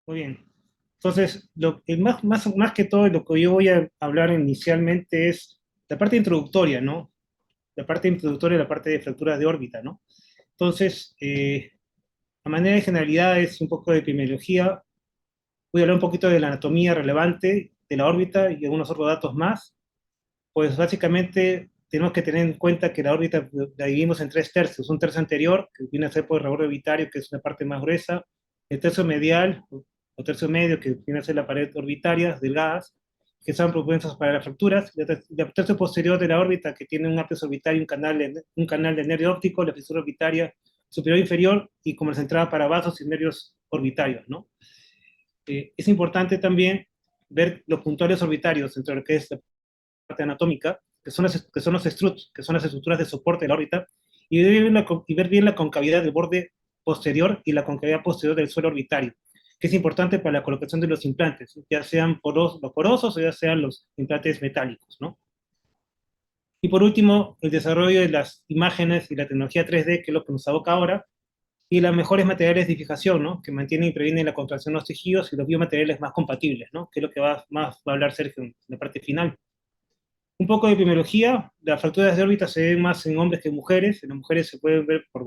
Muy bien. Entonces, más que todo, lo que yo voy a hablar inicialmente es la parte introductoria, ¿no? La parte introductoria, la parte de fracturas de órbita, ¿no? Entonces, a manera de generalidades, un poco de epidemiología, voy a hablar un poquito de la anatomía relevante de la órbita y algunos otros datos más. Pues básicamente tenemos que tener en cuenta que la órbita la dividimos en tres tercios. Un tercio anterior, que viene a ser por el reborde orbitario, que es la parte más gruesa. El tercio medial, o tercio medio, que viene a ser la pared orbitaria, delgadas, que son propensas para las fracturas. El tercio posterior de la órbita, que tiene un ápice orbitario, un canal de nervio óptico, la fisura orbitaria superior e inferior, y como la entrada para vasos y nervios orbitarios, ¿no? Es importante también ver los puntuales orbitarios, entre lo que es la parte anatómica, que son los struts, que son las estructuras de soporte de la órbita, y ver bien la concavidad del borde posterior y la concavidad posterior del suelo orbitario, que es importante para la colocación de los implantes, ya sean los porosos o ya sean los implantes metálicos, ¿no? Y por último, el desarrollo de las imágenes y la tecnología 3D, que es lo que nos aboca ahora, y los mejores materiales de fijación, ¿no? Que mantienen y previenen la contracción de los tejidos y los biomateriales más compatibles, ¿no? Que es lo que más va a hablar Sergio en la parte final. Un poco de epidemiología, las fracturas de órbita se ven más en hombres que en mujeres. En las mujeres se pueden ver por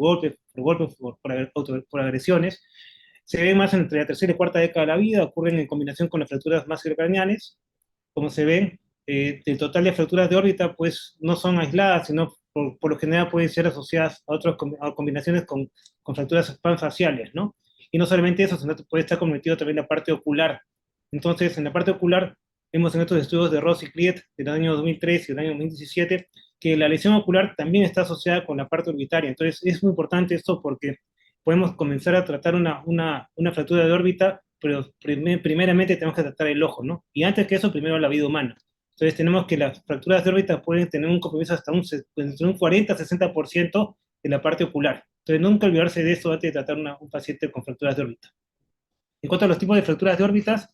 agresiones. Se ven más entre la tercera y cuarta década de la vida, ocurren en combinación con las fracturas masculocraniales. Como se ven, el total de fracturas de órbita pues no son aisladas, sino por lo general pueden ser asociadas a otras combinaciones con fracturas panfaciales, ¿no? Y no solamente eso, sino que puede estar comprometido también la parte ocular. Entonces, en la parte ocular, vemos en estos estudios de Ross y Cliet del año 2003 y del año 2017 que la lesión ocular también está asociada con la parte orbitaria. Entonces, es muy importante esto porque podemos comenzar a tratar una fractura de órbita, pero primeramente tenemos que tratar el ojo, ¿no? Y antes que eso, primero la vida humana. Entonces tenemos que las fracturas de órbita pueden tener un compromiso hasta entre un 40-60% de la parte ocular. Entonces nunca olvidarse de eso antes de tratar un paciente con fracturas de órbita. En cuanto a los tipos de fracturas de órbitas,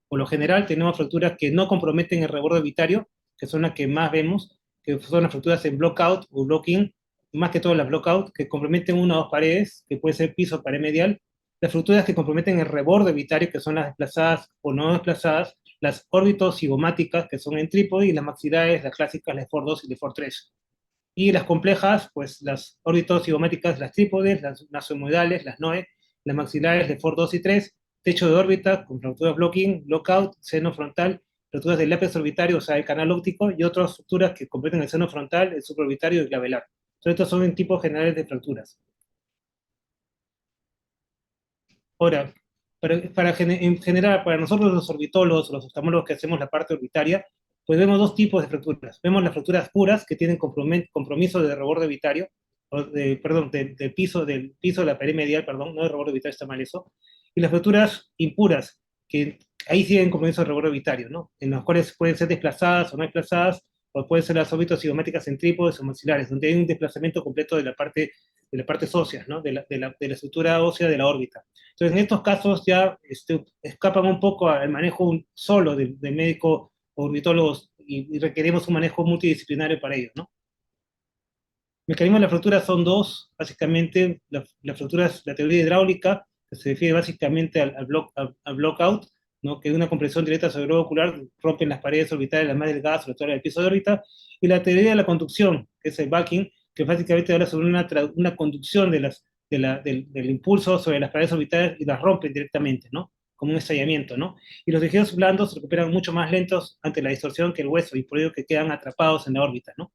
por lo general tenemos fracturas que no comprometen el reborde orbitario, que son las que más vemos, que son las fracturas en blockout o blocking, más que todo las blockout, que comprometen una o dos paredes, que puede ser piso o pared medial. Las fracturas que comprometen el reborde orbitario, que son las desplazadas o no desplazadas, las órbito-cigomáticas, que son en trípode, y las maxilares, las clásicas, las FOR2 y las FOR3. Y las complejas, pues las órbito-cigomáticas, las trípodes, las nasohemoidales, las NOE, las maxilares de FOR2 y 3, techo de órbita con fracturas blocking, lockout, seno frontal, fracturas del lápiz orbitario, o sea, el canal óptico, y otras estructuras que completen el seno frontal, el supraorbitario y el clavelar. Entonces, estos son tipos generales de fracturas. Ahora, en general, para nosotros los orbitólogos, los oftalmólogos que hacemos la parte orbitaria, pues vemos dos tipos de fracturas. Vemos las fracturas puras, que tienen compromiso de reborde orbitario, perdón, del piso de la pared medial, perdón, no de reborde orbitario, está mal eso, y las fracturas impuras, que ahí siguen compromiso de reborde orbitario, ¿no? En las cuales pueden ser desplazadas o no desplazadas, o pueden ser las órbitas cigomáticas en trípodes o maxilares, donde hay un desplazamiento completo de la parte ósea, ¿no? De la estructura ósea de la órbita. Entonces, en estos casos ya escapan un poco al manejo solo del médico orbitólogo y requerimos un manejo multidisciplinario para ello, ¿no? Mecanismos de la fractura son dos, básicamente, la fractura es la teoría hidráulica, que se refiere básicamente al blockout, ¿no? Que es una compresión directa sobre el globo ocular, rompen las paredes orbitales las más delgadas, sobre todo el piso de órbita, y la teoría de la conducción, que es el backing, que básicamente habla sobre una conducción del impulso sobre las paredes orbitales y las rompen directamente, ¿no? Como un estallamiento, ¿no? Y los tejidos blandos se recuperan mucho más lentos ante la distorsión que el hueso, y por ello que quedan atrapados en la órbita, ¿no?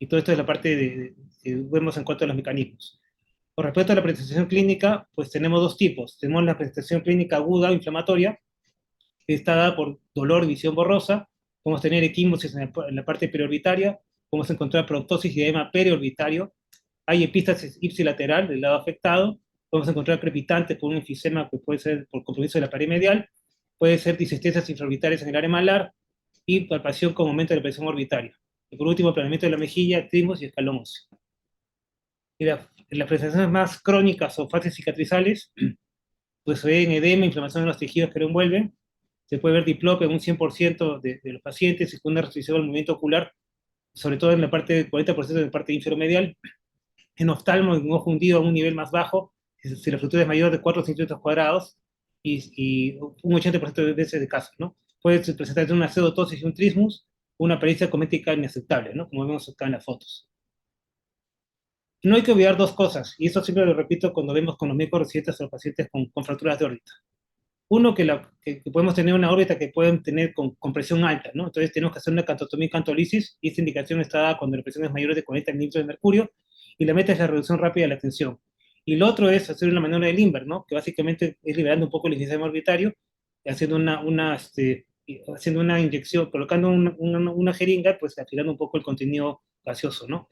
Y todo esto es la parte que vemos en cuanto a los mecanismos. Con respecto a la presentación clínica, pues tenemos dos tipos. Tenemos la presentación clínica aguda o inflamatoria, que está dada por dolor y visión borrosa. Podemos tener equimosis en la parte periorbitaria, podemos encontrar proptosis y edema periorbitario. Hay epístasis ipsilateral del lado afectado. Podemos encontrar crepitantes por un enfisema que puede ser por compromiso de la pared medial. Puede ser disestesias infraorbitarias en el área malar y palpación con aumento de la presión orbitaria. Y por último, aplanamiento de la mejilla, trimos y escalón óseo. Y las presentaciones más crónicas o fases cicatrizales, pues se ven edema, inflamación en los tejidos que lo envuelven. Se puede ver diplopia en un 100% de los pacientes y con una restricción al movimiento ocular, sobre todo en la parte del 40% de la parte inferomedial. En oftalmo, en ojo hundido a un nivel más bajo, si la fractura es mayor de 4 centímetros cuadrados, y un 80% de veces de casos, ¿no? Puede presentarse una pseudotosis y un trismus, una pericia cosmética inaceptable, ¿no? Como vemos acá en las fotos. No hay que olvidar dos cosas, y eso siempre lo repito cuando vemos con los médicos residentes a los pacientes con fracturas de órbita. Uno, que podemos tener una órbita que pueden tener con presión alta, ¿no? Entonces tenemos que hacer una cantotomía y cantolisis, y esta indicación está dada cuando la presión es mayor de 40 milímetros de mercurio, y la meta es la reducción rápida de la tensión. Y lo otro es hacer una maniobra de Lindbergh, ¿no? Que básicamente es liberando un poco el enfisema orbitario, haciendo haciendo una inyección, colocando una jeringa, pues afilando un poco el contenido gaseoso, ¿no?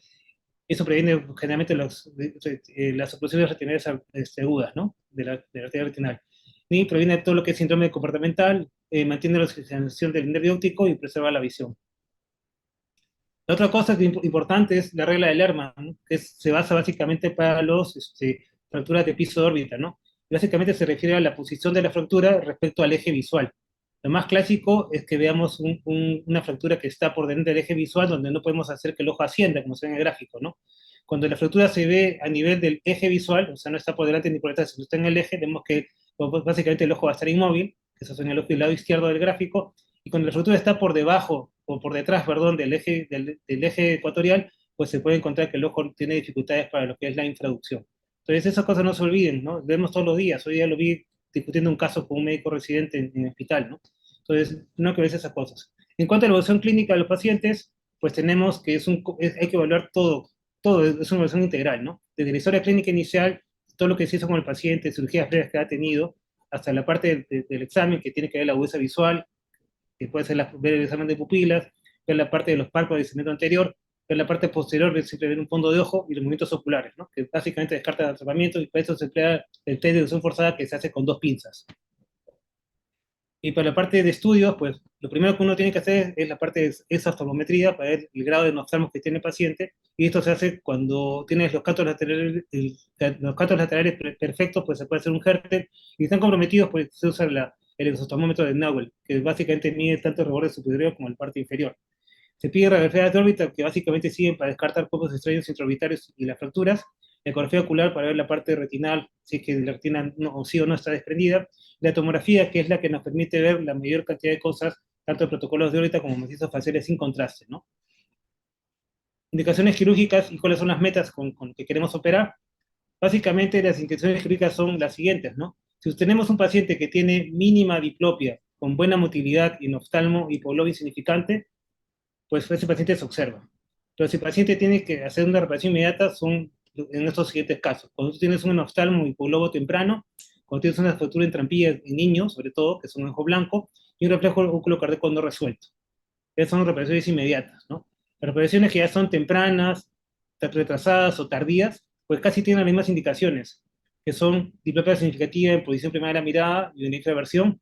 Eso previene generalmente las oclusiones retinales agudas, ¿no? De la arteria retinal. Y previene todo lo que es síndrome comportamental, mantiene la oxigenación del nervio óptico y preserva la visión. La otra cosa que importante es la regla de Lerman, ¿no? Que se basa básicamente para los fracturas de piso de órbita, ¿no? Y básicamente se refiere a la posición de la fractura respecto al eje visual. Lo más clásico es que veamos una fractura que está por delante del eje visual, donde no podemos hacer que el ojo ascienda, como se ve en el gráfico, ¿no? Cuando la fractura se ve a nivel del eje visual, o sea, no está por delante ni por detrás, sino está en el eje, vemos que básicamente el ojo va a estar inmóvil, que eso es en el lado izquierdo del gráfico, y cuando la fractura está por debajo, o por detrás, perdón, del eje ecuatorial, pues se puede encontrar que el ojo tiene dificultades para lo que es la infraducción. Entonces esas cosas no se olviden, ¿no? Vemos todos los días. Hoy día lo vi discutiendo un caso con un médico residente en el hospital, ¿no? Entonces, no hay que ver esas cosas. En cuanto a la evaluación clínica de los pacientes, pues tenemos que hay que evaluar todo, es una evaluación integral, ¿no? Desde la historia clínica inicial, todo lo que se hizo con el paciente, cirugías previas que ha tenido, hasta la parte del examen que tiene que ver la agudeza visual, que puede ser ver el examen de pupilas, ver la parte de los párpados del segmento anterior, ver la parte posterior, siempre ver un fondo de ojo y los movimientos oculares, ¿no? Que básicamente descarta el atrapamiento y para eso se emplea el test de deducción forzada que se hace con dos pinzas. Y para la parte de estudios, pues lo primero que uno tiene que hacer es la parte de esa oftalmometría para ver el grado de noftalmos que tiene el paciente, y esto se hace cuando tienes los cantos laterales, perfectos, pues se puede hacer un Hertel, y están comprometidos, pues se usa el exoftalmómetro de Newell, que básicamente mide tanto el reborde superior como el parte inferior. Se pide radiografías de órbita que básicamente sirven para descartar cuerpos extraños intraorbitarios y las fracturas, la ecografía ocular para ver la parte retinal, si es que la retina no, o sí o no está desprendida, la tomografía, que es la que nos permite ver la mayor cantidad de cosas, tanto de protocolos de órbita como macizos faciales sin contraste, ¿no? Indicaciones quirúrgicas y cuáles son las metas con que queremos operar. Básicamente las indicaciones quirúrgicas son las siguientes, ¿no? Si tenemos un paciente que tiene mínima diplopia, con buena motilidad y en oftalmo hipoglobia insignificante, pues ese paciente se observa. Pero si el paciente tiene que hacer una reparación inmediata, son en estos siguientes casos. Cuando tú tienes un oftalmo hipoglobo temprano, cuando tienes una fractura en trampilla en niños, sobre todo, que es un ojo blanco, y un reflejo oculo-cardíaco no resuelto. Esas son reparaciones inmediatas, ¿no? Las reparaciones que ya son tempranas, retrasadas o tardías, pues casi tienen las mismas indicaciones, que son diplopia significativa en posición primaria de la mirada y una intraversión,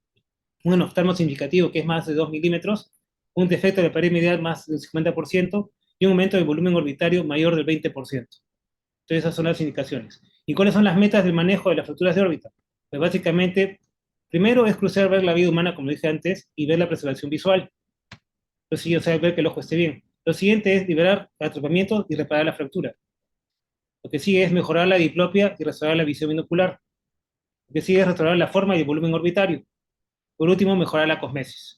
un oftalmo significativo que es más de 2 milímetros, un defecto de la pared medial más del 50% y un aumento del volumen orbitario mayor del 20%. Entonces esas son las indicaciones. ¿Y cuáles son las metas del manejo de las fracturas de órbita? Pues básicamente, primero es crucial ver la vida humana, como dije antes, y ver la preservación visual. Entonces, sí, o sea, ver que el ojo esté bien. Lo siguiente es liberar el atrapamiento y reparar la fractura. Lo que sigue es mejorar la diplopia y restaurar la visión binocular. Lo que sigue es restaurar la forma y el volumen orbitario. Por último, mejorar la cosmesis.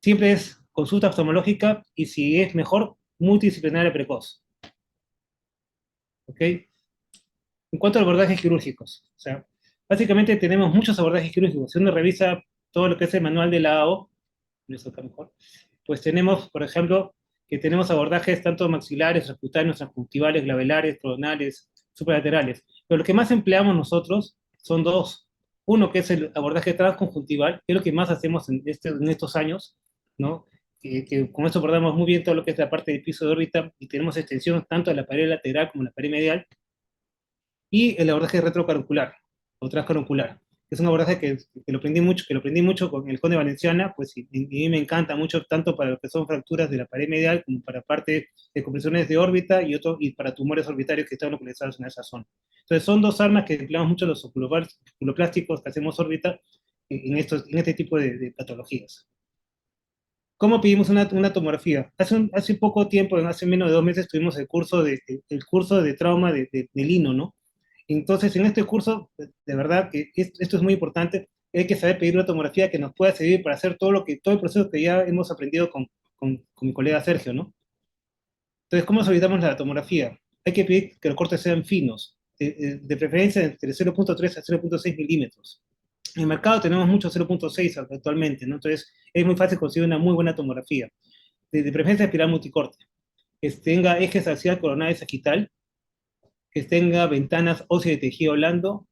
Siempre es consulta oftalmológica y si es mejor, multidisciplinaria precoz. ¿Ok? En cuanto a abordajes quirúrgicos, o sea, básicamente tenemos muchos abordajes quirúrgicos. Si uno revisa todo lo que es el manual de la AO, eso está mejor, pues tenemos, por ejemplo, que tenemos abordajes tanto maxilares, transcutáneos, transconjuntivales, glabelares, coronales, superlaterales. Pero lo que más empleamos nosotros son dos. Uno que es el abordaje transconjuntival, que es lo que más hacemos en estos años, ¿no? Que con eso abordamos muy bien todo lo que es la parte del piso de órbita y tenemos extensión tanto de la pared lateral como de la pared medial, y el abordaje retrocaruncular o transcaruncular, que es un abordaje que lo aprendí mucho con el Conde Valenciana, pues y a mí me encanta mucho, tanto para lo que son fracturas de la pared medial como para parte de compresiones de órbita y para tumores orbitarios que están localizados en esa zona. Entonces son dos armas que empleamos mucho los oculoplásticos que hacemos órbita en este tipo de patologías. ¿Cómo pedimos una tomografía? Hace poco tiempo, hace menos de 2 meses, tuvimos el curso de trauma de Lino, ¿no? Entonces, en este curso, de verdad que esto es muy importante, hay que saber pedir una tomografía que nos pueda servir para hacer todo el proceso que ya hemos aprendido con mi colega Sergio, ¿no? Entonces, ¿cómo solicitamos la tomografía? Hay que pedir que los cortes sean finos, de preferencia entre 0.3 a 0.6 milímetros. En el mercado tenemos mucho 0.6 actualmente, ¿no? Entonces, es muy fácil conseguir una muy buena tomografía. De preferencia espiral multicorte, que tenga ejes axial coronal y sagital, que tenga ventanas óseas de tejido blando,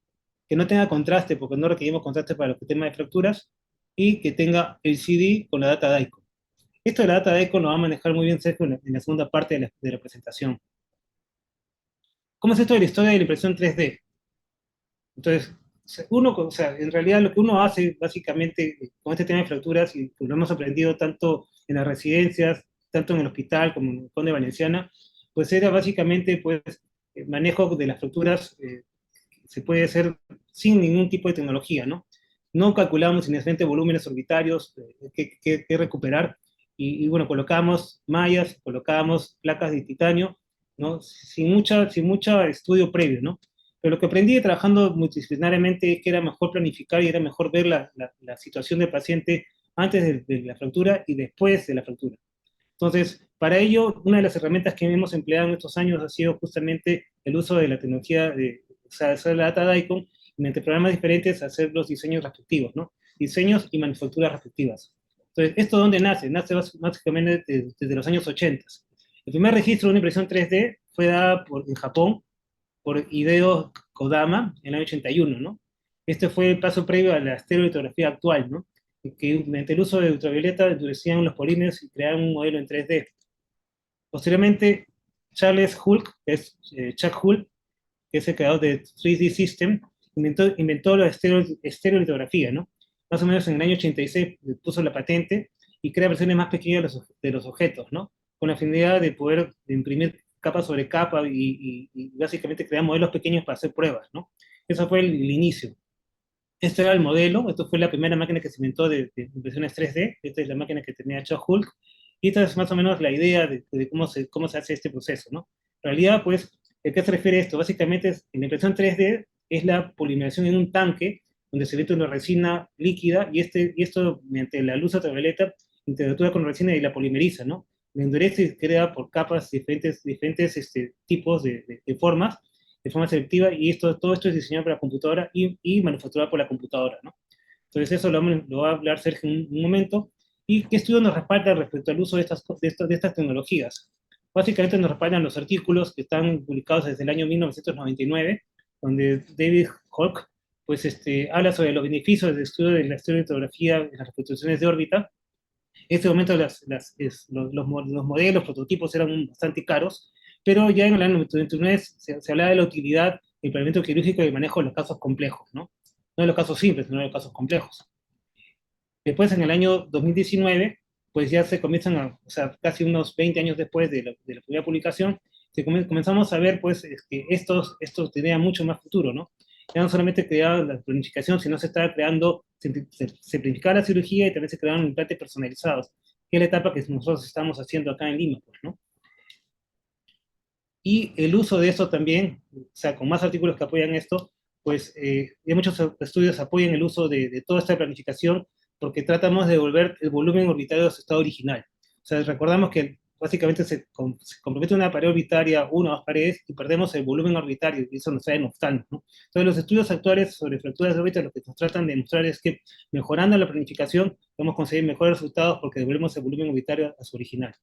que no tenga contraste, porque no requerimos contraste para los temas de fracturas, y que tenga el CD con la data DICOM. Esto de la data DICOM lo va a manejar muy bien Sergio en la segunda parte de la presentación. ¿Cómo es esto de la historia de la impresión 3D? Entonces, o sea, en realidad lo que uno hace básicamente con este tema de fracturas, y pues lo hemos aprendido tanto en las residencias, tanto en el hospital como en el Conde Valenciana, pues era básicamente pues, el manejo de las fracturas se puede hacer sin ningún tipo de tecnología, ¿no? No calculamos inicialmente volúmenes orbitarios que recuperar, y bueno, colocamos mallas, colocamos placas de titanio, ¿no? Sin mucho estudio previo, ¿no? Pero lo que aprendí trabajando multidisciplinariamente es que era mejor planificar y era mejor ver la situación del paciente antes de la fractura y después de la fractura. Entonces, para ello, una de las herramientas que hemos empleado en estos años ha sido justamente el uso de la tecnología o sea, hacer la data DICOM, y mediante programas diferentes hacer los diseños respectivos, ¿no? Diseños y manufacturas respectivas. Entonces, ¿esto dónde nace? Nace básicamente desde los años 80. El primer registro de una impresión 3D fue dada en Japón por Hideo Kodama en el año 81, ¿no? Este fue el paso previo a la estereolitografía actual, ¿no? Que mediante el uso de ultravioleta endurecían los polímeros y creaban un modelo en 3D. Posteriormente, Charles Hulk, que es Chuck Hulk, que es el creador de 3D System, inventó la estereolitografía, ¿no? Más o menos en el año 86 puso la patente y crea versiones más pequeñas de los objetos, ¿no? Con la finalidad de poder imprimir capa sobre capa y básicamente crear modelos pequeños para hacer pruebas, ¿no? Eso fue el inicio. Este era el modelo, esto fue la primera máquina que se inventó de impresiones 3D, esta es la máquina que tenía Chuck Hulk, y esta es más o menos la idea de cómo se hace este proceso, ¿no? En realidad, pues, ¿a qué se refiere esto? Básicamente, en la impresión 3D es la polimerización en un tanque donde se mete una resina líquida y esto, mediante la luz ultravioleta, interactúa con la resina y la polimeriza, ¿no? La endurece y crea por capas diferentes tipos de formas, de forma selectiva, y todo esto es diseñado por la computadora y manufacturado por la computadora, ¿no? Entonces eso lo va a hablar Sergio en un momento. ¿Y qué estudio nos respalda respecto al uso de estas tecnologías? Básicamente nos respaldan los artículos que están publicados desde el año 1999, donde David Hawk pues, habla sobre los beneficios del estudio de la estereolitografía en las reconstrucciones de órbita. En este momento los modelos, prototipos eran bastante caros, pero ya en el año 99 se hablaba de la utilidad del planeamiento quirúrgico y el manejo de los casos complejos, ¿no? No de los casos simples, sino de los casos complejos. Después, en el año 2019, pues ya se comienzan o sea, casi unos 20 años después de la primera publicación, comenzamos a ver, pues, que estos tenían mucho más futuro, ¿no? Ya no solamente creaba la planificación, sino se estaba creando, se simplificaba la cirugía y también se creaban implantes personalizados, que es la etapa que nosotros estamos haciendo acá en Lima, pues, ¿no? Y el uso de eso también, o sea, con más artículos que apoyan esto, pues ya muchos estudios apoyan el uso de toda esta planificación porque tratamos de devolver el volumen orbitario a su estado original. O sea, recordamos que básicamente se compromete una pared orbitaria, una o dos paredes, y perdemos el volumen orbitario, y eso nos trae noctano, ¿no? Entonces, los estudios actuales sobre fracturas de órbita lo que nos tratan de demostrar es que mejorando la planificación podemos conseguir mejores resultados porque devolvemos el volumen orbitario a su original.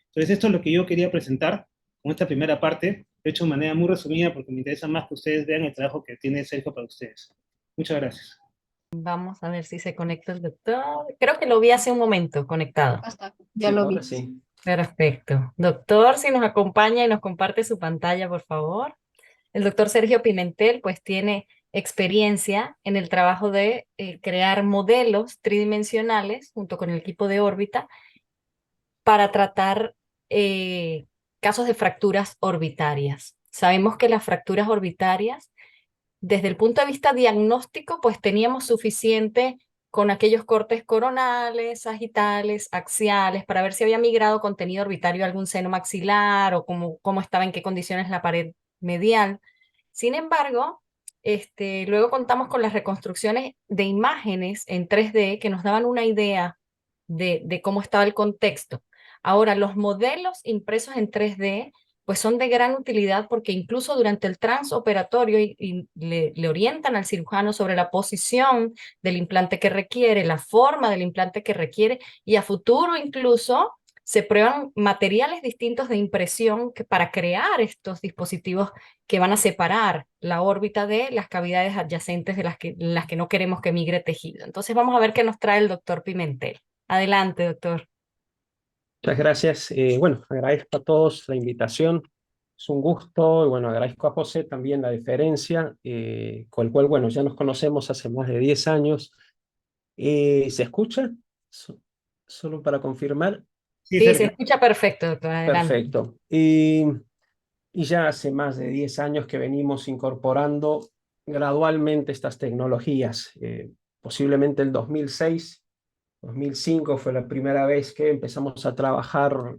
Entonces, esto es lo que yo quería presentar con esta primera parte, de hecho de manera muy resumida porque me interesa más que ustedes vean el trabajo que tiene Sergio para ustedes. Muchas gracias. Vamos a ver si se conecta el doctor. Creo que lo vi hace un momento conectado. Hasta, ya lo vi. Ahora sí. Perfecto. Doctor, si nos acompaña y nos comparte su pantalla, por favor. El doctor Sergio Pimentel, pues tiene experiencia en el trabajo de crear modelos tridimensionales junto con el equipo de órbita para tratar casos de fracturas orbitarias. Sabemos que las fracturas orbitarias, desde el punto de vista diagnóstico, pues teníamos suficiente con aquellos cortes coronales, sagitales, axiales, para ver si había migrado contenido orbitario a algún seno maxilar o cómo estaba, en qué condiciones la pared medial. Sin embargo, Luego contamos con las reconstrucciones de imágenes en 3D que nos daban una idea de cómo estaba el contexto. Ahora, los modelos impresos en 3D pues son de gran utilidad porque incluso durante el transoperatorio le orientan al cirujano sobre la posición del implante que requiere, la forma del implante que requiere y a futuro incluso se prueban materiales distintos de impresión para crear estos dispositivos que van a separar la órbita de las cavidades adyacentes de las que no queremos que migre tejido. Entonces vamos a ver qué nos trae el doctor Pimentel. Adelante, doctor. Muchas gracias. Bueno, agradezco a todos la invitación. Es un gusto y bueno, agradezco a José también la deferencia, con el cual, bueno, ya nos conocemos hace más de 10 años. ¿Se escucha? So- Solo para confirmar. Sí, Sí, se Sergio. escucha perfecto, doctor. Adelante. Perfecto. Y ya hace más de 10 años que venimos incorporando gradualmente estas tecnologías. Posiblemente el 2006, 2005 fue la primera vez que empezamos a trabajar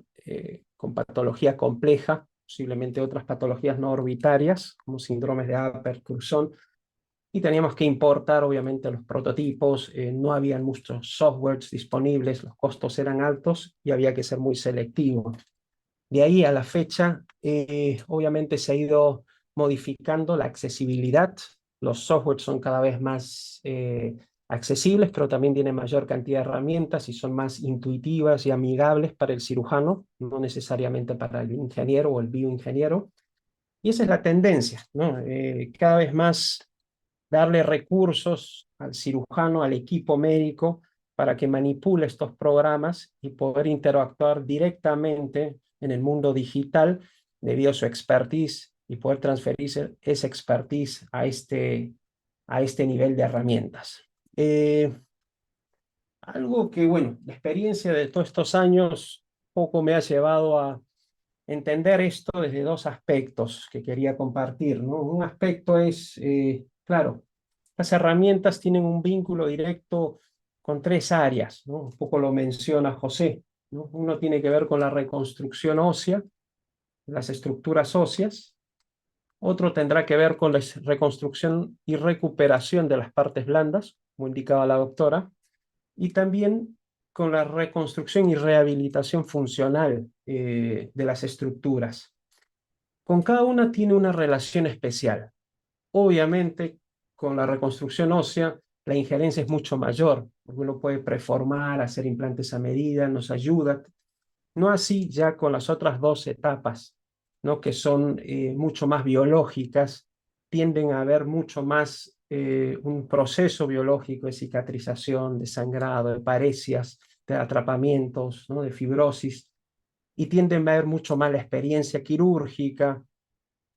con patología compleja, posiblemente otras patologías no orbitarias, como síndromes de Apert-Cruzón, y teníamos que importar, obviamente, los prototipos. No habían muchos softwares disponibles, los costos eran altos y había que ser muy selectivo. De ahí a la fecha, obviamente se ha ido modificando la accesibilidad. Los softwares son cada vez más accesibles, pero también tienen mayor cantidad de herramientas y son más intuitivas y amigables para el cirujano, no necesariamente para el ingeniero o el bioingeniero. Y esa es la tendencia, ¿no? Cada vez más darle recursos al cirujano, al equipo médico, para que manipule estos programas y poder interactuar directamente en el mundo digital debido a su expertise y poder transferir esa expertise a este nivel de herramientas. Algo que, bueno, la experiencia de todos estos años poco me ha llevado a entender esto desde dos aspectos que quería compartir, ¿no? Un aspecto es, claro, las herramientas tienen un vínculo directo con tres áreas, ¿no? Un poco lo menciona José, ¿no? Uno tiene que ver con la reconstrucción ósea, las estructuras óseas. Otro tendrá que ver con la reconstrucción y recuperación de las partes blandas, como indicaba la doctora, y también con la reconstrucción y rehabilitación funcional de las estructuras. Con cada una tiene una relación especial. Obviamente, con la reconstrucción ósea, la injerencia es mucho mayor, porque uno puede preformar, hacer implantes a medida, nos ayuda. No así ya con las otras dos etapas, ¿no? Que son mucho más biológicas, tienden a haber mucho más un proceso biológico de cicatrización, de sangrado, de paresias, de atrapamientos, ¿no? De fibrosis, y tienden a haber mucho más la experiencia quirúrgica,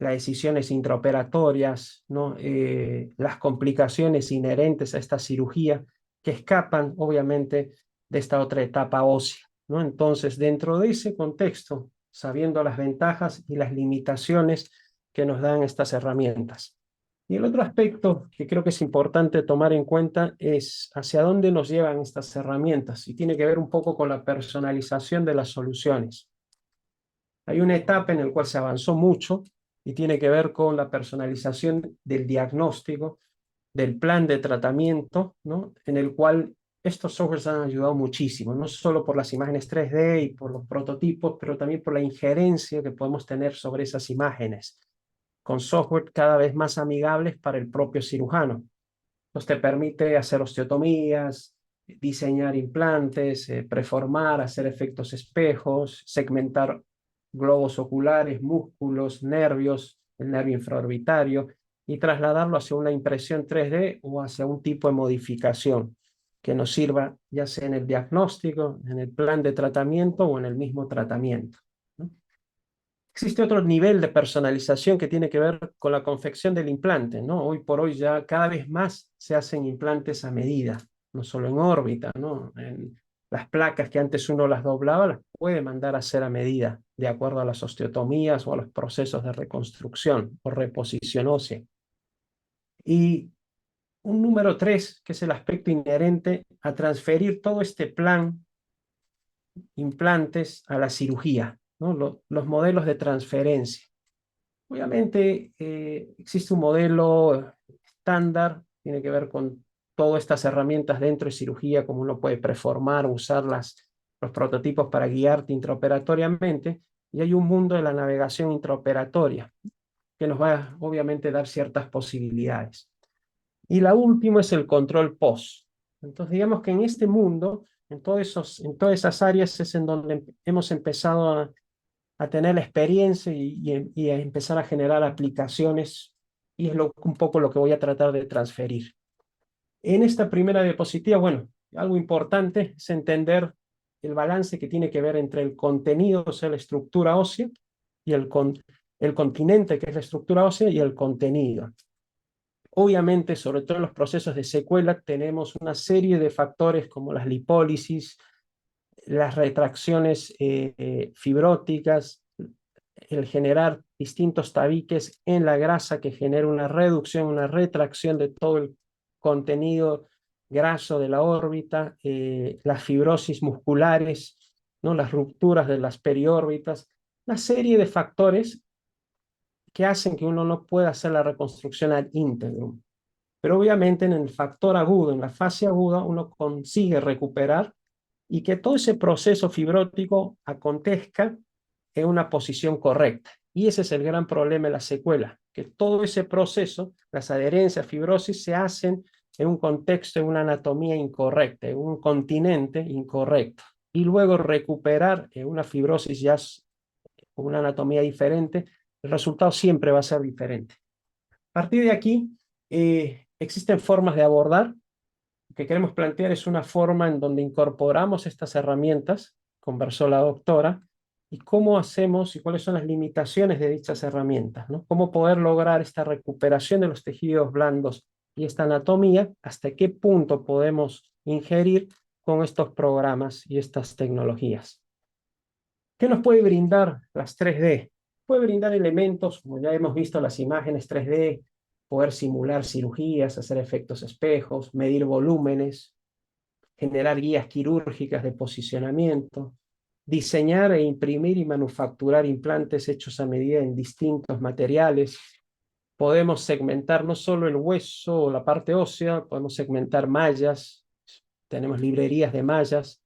las decisiones intraoperatorias, ¿no? Las complicaciones inherentes a esta cirugía que escapan, obviamente, de esta otra etapa ósea, ¿no? Entonces, dentro de ese contexto, sabiendo las ventajas y las limitaciones que nos dan estas herramientas. Y el otro aspecto que creo que es importante tomar en cuenta es hacia dónde nos llevan estas herramientas, y tiene que ver un poco con la personalización de las soluciones. Hay una etapa en la cual se avanzó mucho y tiene que ver con la personalización del diagnóstico, del plan de tratamiento, ¿no? En el cual estos softwares han ayudado muchísimo, no solo por las imágenes 3D y por los prototipos, pero también por la injerencia que podemos tener sobre esas imágenes, con software cada vez más amigables para el propio cirujano. Entonces te permite hacer osteotomías, diseñar implantes, preformar, hacer efectos espejos, segmentar globos oculares, músculos, nervios, el nervio infraorbitario, y trasladarlo hacia una impresión 3D o hacia un tipo de modificación que nos sirva ya sea en el diagnóstico, en el plan de tratamiento o en el mismo tratamiento, ¿no? Existe otro nivel de personalización que tiene que ver con la confección del implante, ¿no? Hoy por hoy ya cada vez más se hacen implantes a medida, no solo en órbita, ¿no? En las placas que antes uno las doblaba, las puede mandar a hacer a medida, de acuerdo a las osteotomías o a los procesos de reconstrucción o reposición ósea. Y un número tres, que es el aspecto inherente a transferir todo este plan implantes a la cirugía, ¿no? Los modelos de transferencia. Obviamente existe un modelo estándar, tiene que ver con todas estas herramientas dentro de cirugía, como uno puede preformar, usar los prototipos para guiarte intraoperatoriamente, y hay un mundo de la navegación intraoperatoria, que nos va obviamente a dar ciertas posibilidades. Y la última es el control post. Entonces, digamos que en este mundo, en todas esas áreas es en donde hemos empezado a tener la experiencia y a empezar a generar aplicaciones, y es un poco lo que voy a tratar de transferir. En esta primera diapositiva, bueno, algo importante es entender el balance que tiene que ver entre el contenido, o sea, la estructura ósea, y el continente, que es la estructura ósea, y el contenido. Obviamente, sobre todo en los procesos de secuela, tenemos una serie de factores como las lipólisis, las retracciones fibróticas, el generar distintos tabiques en la grasa que genera una reducción, una retracción de todo el contenido graso de la órbita, las fibrosis musculares, ¿no? Las rupturas de las periórbitas, una serie de factores que hacen que uno no pueda hacer la reconstrucción ad integrum. Pero obviamente en el factor agudo, en la fase aguda, uno consigue recuperar y que todo ese proceso fibrótico acontezca en una posición correcta. Y ese es el gran problema de la secuela, que todo ese proceso, las adherencias, fibrosis, se hacen en un contexto, en una anatomía incorrecta, en un continente incorrecto. Y luego recuperar en una fibrosis ya con una anatomía diferente, el resultado siempre va a ser diferente. A partir de aquí, existen formas de abordar. Lo que queremos plantear es una forma en donde incorporamos estas herramientas, conversó la doctora, y cómo hacemos y cuáles son las limitaciones de dichas herramientas, ¿no? Cómo poder lograr esta recuperación de los tejidos blandos y esta anatomía, hasta qué punto podemos ingerir con estos programas y estas tecnologías. ¿Qué nos puede brindar las 3D? Puede brindar elementos, como ya hemos visto las imágenes 3D, poder simular cirugías, hacer efectos espejos, medir volúmenes, generar guías quirúrgicas de posicionamiento, diseñar e imprimir y manufacturar implantes hechos a medida en distintos materiales. Podemos segmentar no solo el hueso o la parte ósea, podemos segmentar mallas, tenemos librerías de mallas,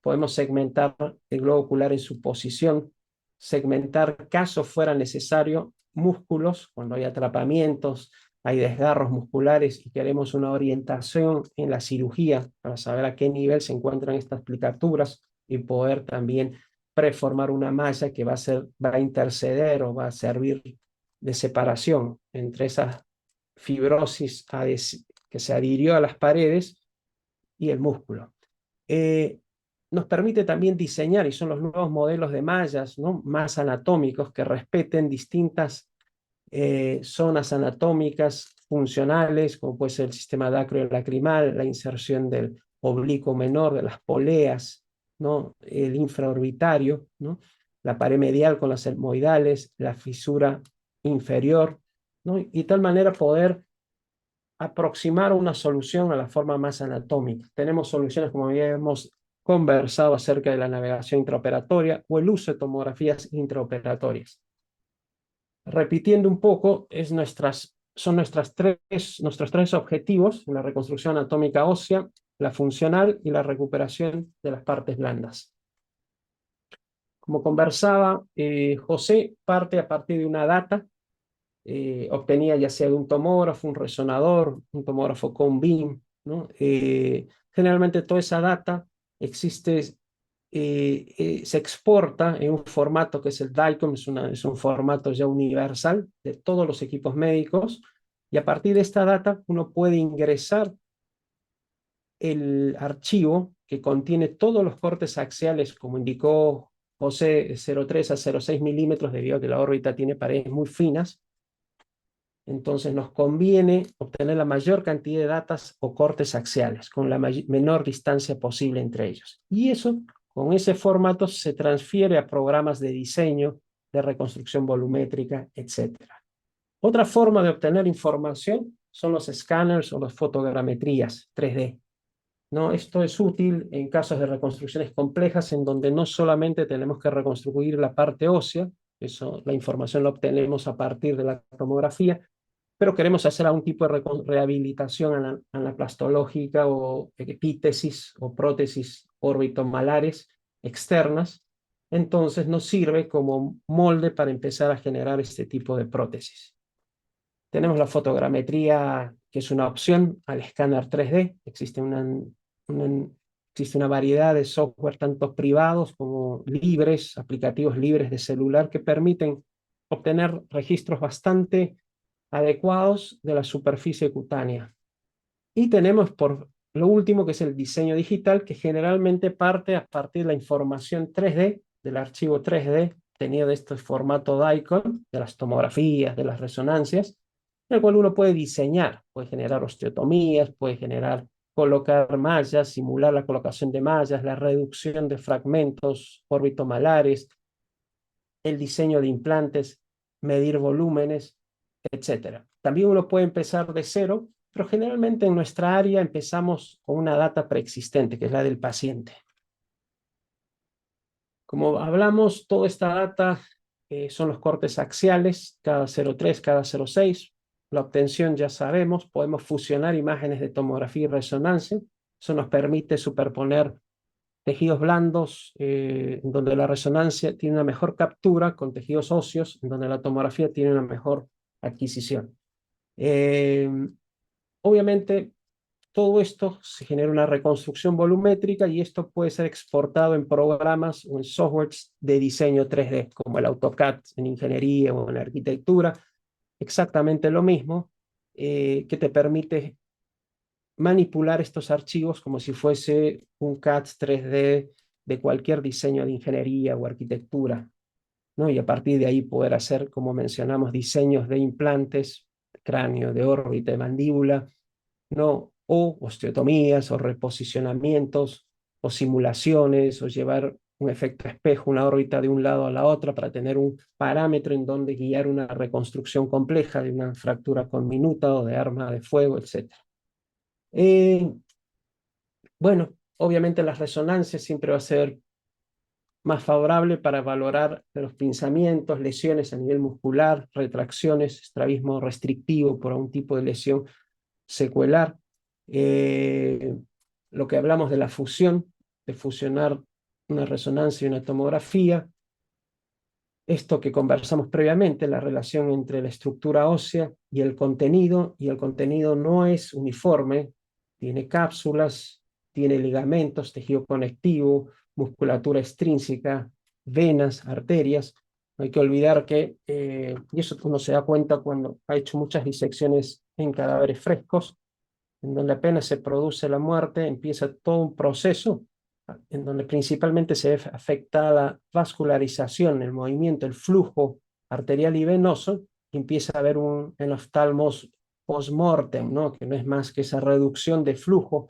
podemos segmentar el globo ocular en su posición, segmentar, caso fuera necesario, músculos, cuando hay atrapamientos, hay desgarros musculares y queremos una orientación en la cirugía para saber a qué nivel se encuentran estas plicaturas y poder también preformar una malla que va a interceder o va a servir de separación entre esa fibrosis que se adhirió a las paredes y el músculo. Nos permite también diseñar, y son los nuevos modelos de mallas, ¿no? Más anatómicos que respeten distintas zonas anatómicas funcionales, como puede ser el sistema dacro-lacrimal, la inserción del oblicuo menor, de las poleas, ¿no? El infraorbitario, ¿no? La pared medial con las etmoidales, la fisura inferior, ¿no? Y de tal manera poder aproximar una solución a la forma más anatómica. Tenemos soluciones, como ya hemos conversado, acerca de la navegación intraoperatoria o el uso de tomografías intraoperatorias. Repitiendo un poco, son nuestros tres objetivos en la reconstrucción anatómica ósea: la funcional y la recuperación de las partes blandas. Como conversaba José, parte a partir de una data obtenida ya sea de un tomógrafo, un resonador, un tomógrafo con beam, ¿no? Generalmente toda esa data se exporta en un formato que es el DICOM, es un formato ya universal de todos los equipos médicos, y a partir de esta data uno puede ingresar el archivo que contiene todos los cortes axiales, como indicó José, 0,3 a 0,6 milímetros, debido a que la órbita tiene paredes muy finas. Entonces nos conviene obtener la mayor cantidad de datas o cortes axiales, con la menor distancia posible entre ellos. Y eso, con ese formato, se transfiere a programas de diseño, de reconstrucción volumétrica, etc. Otra forma de obtener información son los escáneres o las fotogrametrías 3D. ¿No? Esto es útil en casos de reconstrucciones complejas, en donde no solamente tenemos que reconstruir la parte ósea, la información la obtenemos a partir de la tomografía, pero queremos hacer algún tipo de rehabilitación anaplastológica o epítesis o prótesis orbitomalares externas. Entonces nos sirve como molde para empezar a generar este tipo de prótesis. Tenemos la fotogrametría, que es una opción al escáner 3D. Existe una variedad de software, tanto privados como libres, aplicativos libres de celular, que permiten obtener registros bastante adecuados de la superficie cutánea. Y tenemos por lo último, que es el diseño digital, que generalmente parte a partir de la información 3D, del archivo 3D, tenido de este formato DICOM, de las tomografías, de las resonancias, en el cual uno puede diseñar, puede generar osteotomías, puede colocar mallas, simular la colocación de mallas, la reducción de fragmentos orbitomalares, el diseño de implantes, medir volúmenes, etcétera. También uno puede empezar de cero, pero generalmente en nuestra área empezamos con una data preexistente, que es la del paciente. Como hablamos, toda esta data son los cortes axiales, cada 0,3, cada 0,6. La obtención ya sabemos, podemos fusionar imágenes de tomografía y resonancia. Eso nos permite superponer tejidos blandos, donde la resonancia tiene una mejor captura, con tejidos óseos, en donde la tomografía tiene una mejor adquisición. Obviamente, todo esto se genera una reconstrucción volumétrica y esto puede ser exportado en programas o en softwares de diseño 3D, como el AutoCAD en ingeniería o en arquitectura. Exactamente lo mismo, que te permite manipular estos archivos como si fuese un CAD 3D de cualquier diseño de ingeniería o arquitectura, ¿no? Y a partir de ahí poder hacer, como mencionamos, diseños de implantes, cráneo, de órbita, de mandíbula, ¿no? O osteotomías, o reposicionamientos, o simulaciones, o llevar un efecto espejo, una órbita de un lado a la otra para tener un parámetro en donde guiar una reconstrucción compleja de una fractura conminuta o de arma de fuego, etc. Bueno, obviamente las resonancias siempre va a ser más favorable para valorar los pinzamientos, lesiones a nivel muscular, retracciones, estrabismo restrictivo por algún tipo de lesión secuelar. Lo que hablamos de la fusión, de fusionar una resonancia y una tomografía. Esto que conversamos previamente, la relación entre la estructura ósea y el contenido no es uniforme, tiene cápsulas, tiene ligamentos, tejido conectivo, musculatura extrínseca, venas, arterias. No hay que olvidar que, y eso uno se da cuenta cuando ha hecho muchas disecciones en cadáveres frescos, en donde apenas se produce la muerte, empieza todo un proceso en donde principalmente se ve afectada la vascularización, el movimiento, el flujo arterial y venoso, y empieza a haber en los talmos post-mortem, ¿no? Que no es más que esa reducción de flujo,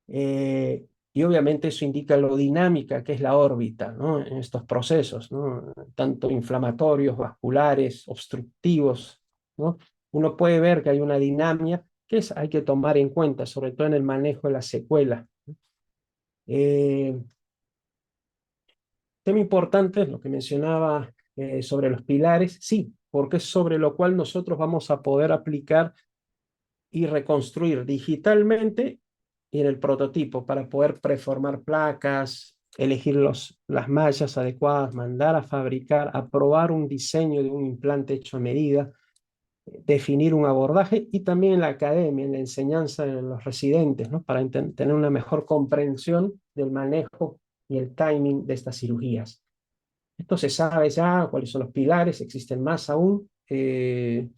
y obviamente eso indica lo dinámica que es la órbita, ¿no? En estos procesos, ¿no? Tanto inflamatorios, vasculares, obstructivos, ¿no? Uno puede ver que hay una dinámica hay que tomar en cuenta, sobre todo en el manejo de la secuela. Tema importante, lo que mencionaba sobre los pilares, sí, porque es sobre lo cual nosotros vamos a poder aplicar y reconstruir digitalmente y en el prototipo para poder preformar placas, elegir las mallas adecuadas, mandar a fabricar, aprobar un diseño de un implante hecho a medida, definir un abordaje y también en la academia, en la enseñanza de los residentes, ¿no? Para tener una mejor comprensión del manejo y el timing de estas cirugías. Esto se sabe ya, cuáles son los pilares, existen más aún. Hay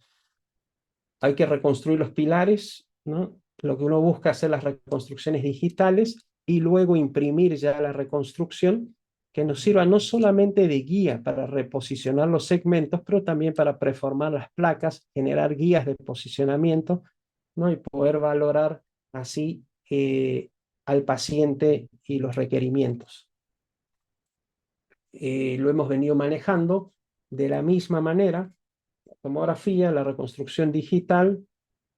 que reconstruir los pilares, ¿no? Lo que uno busca es hacer las reconstrucciones digitales y luego imprimir ya la reconstrucción que nos sirva no solamente de guía para reposicionar los segmentos, pero también para preformar las placas, generar guías de posicionamiento, ¿no? Y poder valorar así al paciente y los requerimientos. Lo hemos venido manejando de la misma manera, la tomografía, la reconstrucción digital,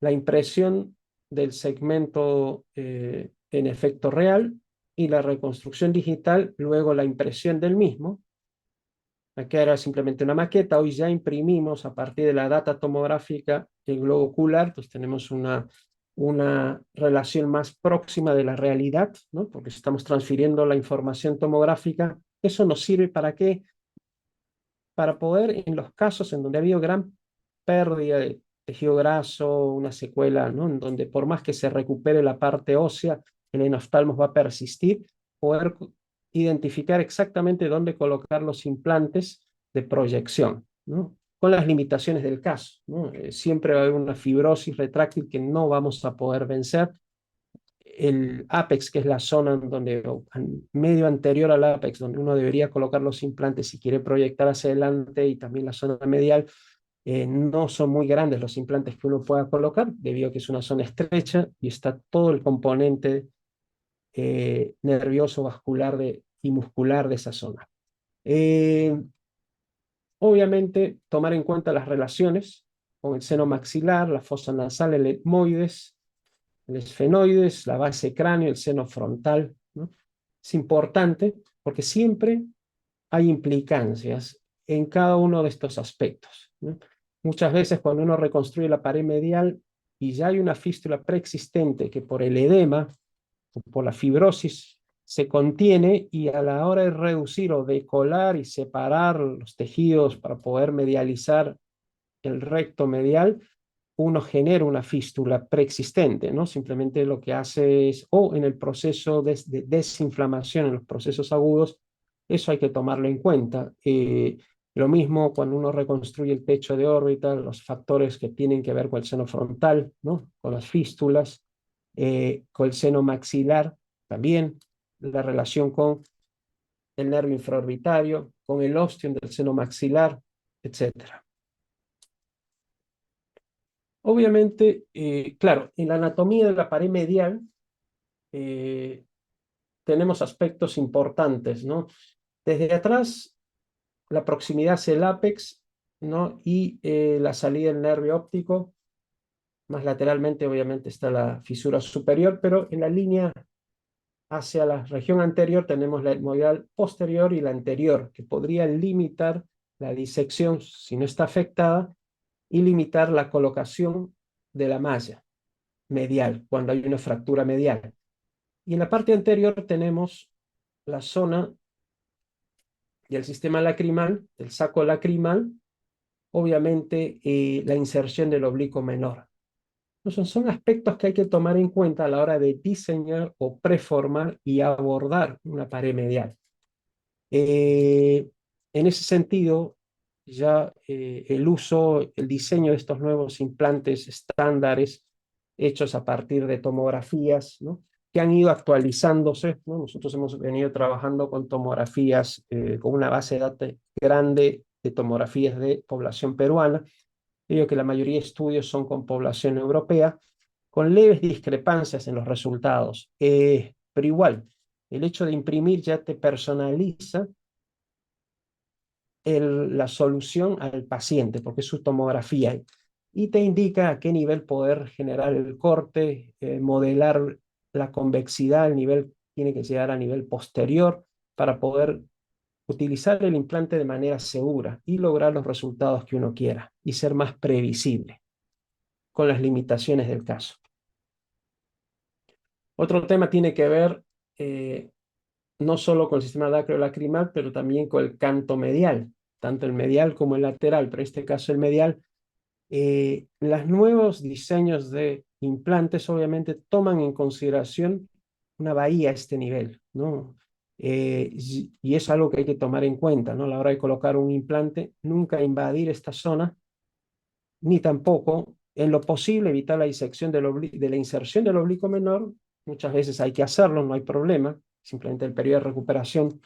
la impresión del segmento en efecto real y la reconstrucción digital, luego la impresión del mismo, Aquí era simplemente una maqueta, hoy ya imprimimos a partir de la data tomográfica el globo ocular, pues tenemos una relación más próxima de la realidad, ¿no? Porque estamos transfiriendo la información tomográfica. ¿Eso nos sirve para qué? Para poder, en los casos en donde ha habido gran pérdida de tejido graso, una secuela, ¿no? En donde por más que se recupere la parte ósea, el enoftalmos va a persistir, poder identificar exactamente dónde colocar los implantes de proyección, ¿no? Con las limitaciones del caso, ¿no? Siempre va a haber una fibrosis retráctil que no vamos a poder vencer. El ápex, que es la zona en donde, medio anterior al ápex, donde uno debería colocar los implantes si quiere proyectar hacia adelante, y también la zona medial, no son muy grandes los implantes que uno pueda colocar, debido a que es una zona estrecha y está todo el componente nervioso, vascular y muscular de esa zona. Obviamente, tomar en cuenta las relaciones con el seno maxilar, la fosa nasal, el etmoides, el esfenoides, la base cráneo, el seno frontal, ¿no? Es importante porque siempre hay implicancias en cada uno de estos aspectos, ¿no? Muchas veces cuando uno reconstruye la pared medial y ya hay una fístula preexistente que por el edema o por la fibrosis se contiene, y a la hora de reducir o decolar y separar los tejidos para poder medializar el recto medial, uno genera una fístula preexistente, ¿no? Simplemente lo que hace es, o en el proceso de desinflamación, en los procesos agudos, eso hay que tomarlo en cuenta. Lo mismo cuando uno reconstruye el techo de órbita, los factores que tienen que ver con el seno frontal, ¿no? Con las fístulas, con el seno maxilar, también la relación con el nervio infraorbitario, con el ostium del seno maxilar, etcétera. Obviamente, claro, en la anatomía de la pared medial tenemos aspectos importantes, ¿no? Desde atrás, la proximidad hacia el ápex, ¿no? Y la salida del nervio óptico. Más lateralmente, obviamente, está la fisura superior, pero en la línea hacia la región anterior tenemos la etmoidal posterior y la anterior, que podría limitar la disección si no está afectada y limitar la colocación de la malla medial, cuando hay una fractura medial. Y en la parte anterior tenemos la zona del sistema lacrimal, del saco lacrimal, obviamente la inserción del oblicuo menor. Entonces, son aspectos que hay que tomar en cuenta a la hora de diseñar o preformar y abordar una pared medial. En ese sentido, ya el diseño de estos nuevos implantes estándares hechos a partir de tomografías, ¿no? Que han ido actualizándose, ¿no? Nosotros hemos venido trabajando con tomografías, con una base de datos grande de tomografías de población peruana. Digo que la mayoría de estudios son con población europea, con leves discrepancias en los resultados. Pero igual, el hecho de imprimir ya te personaliza la solución al paciente, porque es su tomografía, y te indica a qué nivel poder generar el corte, modelar la convexidad, el nivel tiene que llegar a nivel posterior para poder utilizar el implante de manera segura y lograr los resultados que uno quiera y ser más previsible con las limitaciones del caso. Otro tema tiene que ver no solo con el sistema dacreo-lacrimal, pero también con el canto medial, tanto el medial como el lateral, pero en este caso el medial. Los nuevos diseños de implantes obviamente toman en consideración una bahía a este nivel, ¿no? Y es algo que hay que tomar en cuenta, ¿no? A la hora de colocar un implante, nunca invadir esta zona, ni tampoco, en lo posible, evitar la disección de la inserción del oblicuo menor. Muchas veces hay que hacerlo, no hay problema, simplemente el periodo de recuperación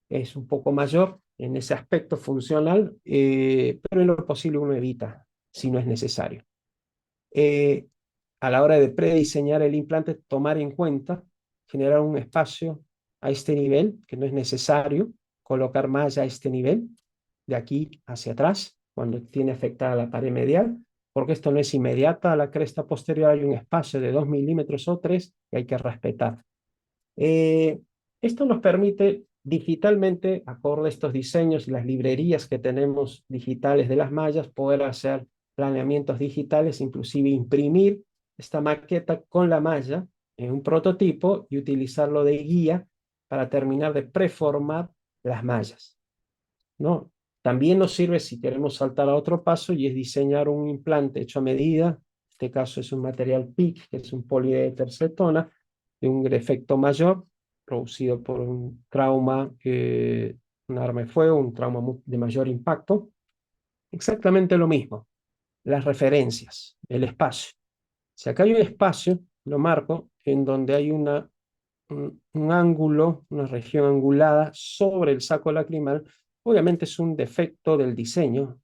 es un poco mayor en ese aspecto funcional, pero en lo posible uno evita si no es necesario. A la hora de prediseñar el implante, tomar en cuenta, generar un espacio a este nivel, que no es necesario colocar malla a este nivel, de aquí hacia atrás, cuando tiene afectada la pared medial, porque esto no es inmediata a la cresta posterior, hay un espacio de 2 milímetros o 3 que hay que respetar. Esto nos permite digitalmente, acorde a estos diseños y las librerías que tenemos digitales de las mallas, poder hacer planeamientos digitales, inclusive imprimir esta maqueta con la malla en un prototipo y utilizarlo de guía para terminar de preformar las mallas, ¿no? También nos sirve si queremos saltar a otro paso y es diseñar un implante hecho a medida. En este caso es un material PIC, que es un poliéster cetona, de un efecto mayor, producido por un trauma, un arma de fuego, un trauma de mayor impacto. Exactamente lo mismo, las referencias, el espacio. Si acá hay un espacio, lo marco, en donde hay un ángulo, una región angulada sobre el saco lacrimal, obviamente es un defecto del diseño.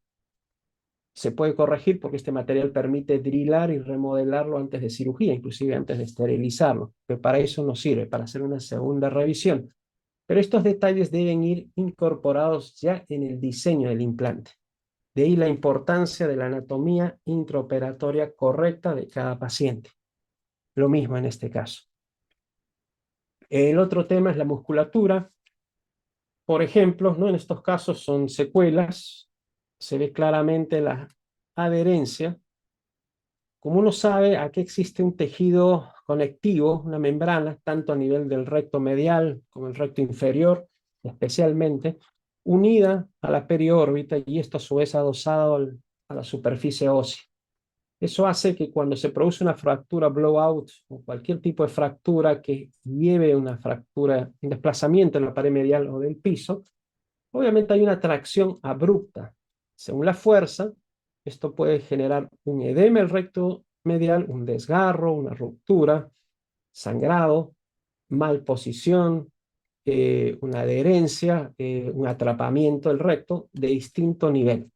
Se puede corregir porque este material permite drilar y remodelarlo antes de cirugía, inclusive antes de esterilizarlo, pero para eso nos sirve, para hacer una segunda revisión. Pero estos detalles deben ir incorporados ya en el diseño del implante. De ahí la importancia de la anatomía intraoperatoria correcta de cada paciente. Lo mismo en este caso. El otro tema es la musculatura. Por ejemplo, ¿no? En estos casos son secuelas. Se ve claramente la adherencia. Como uno sabe, aquí existe un tejido conectivo, una membrana, tanto a nivel del recto medial como el recto inferior, especialmente, unida a la periórbita y esto a su vez adosado a la superficie ósea. Eso hace que cuando se produce una fractura blowout o cualquier tipo de fractura que lleve una fractura, un desplazamiento en la pared medial o del piso, obviamente hay una tracción abrupta. Según la fuerza, esto puede generar un edema el recto medial, un desgarro, una ruptura, sangrado, malposición, una adherencia, un atrapamiento del recto de distinto nivel.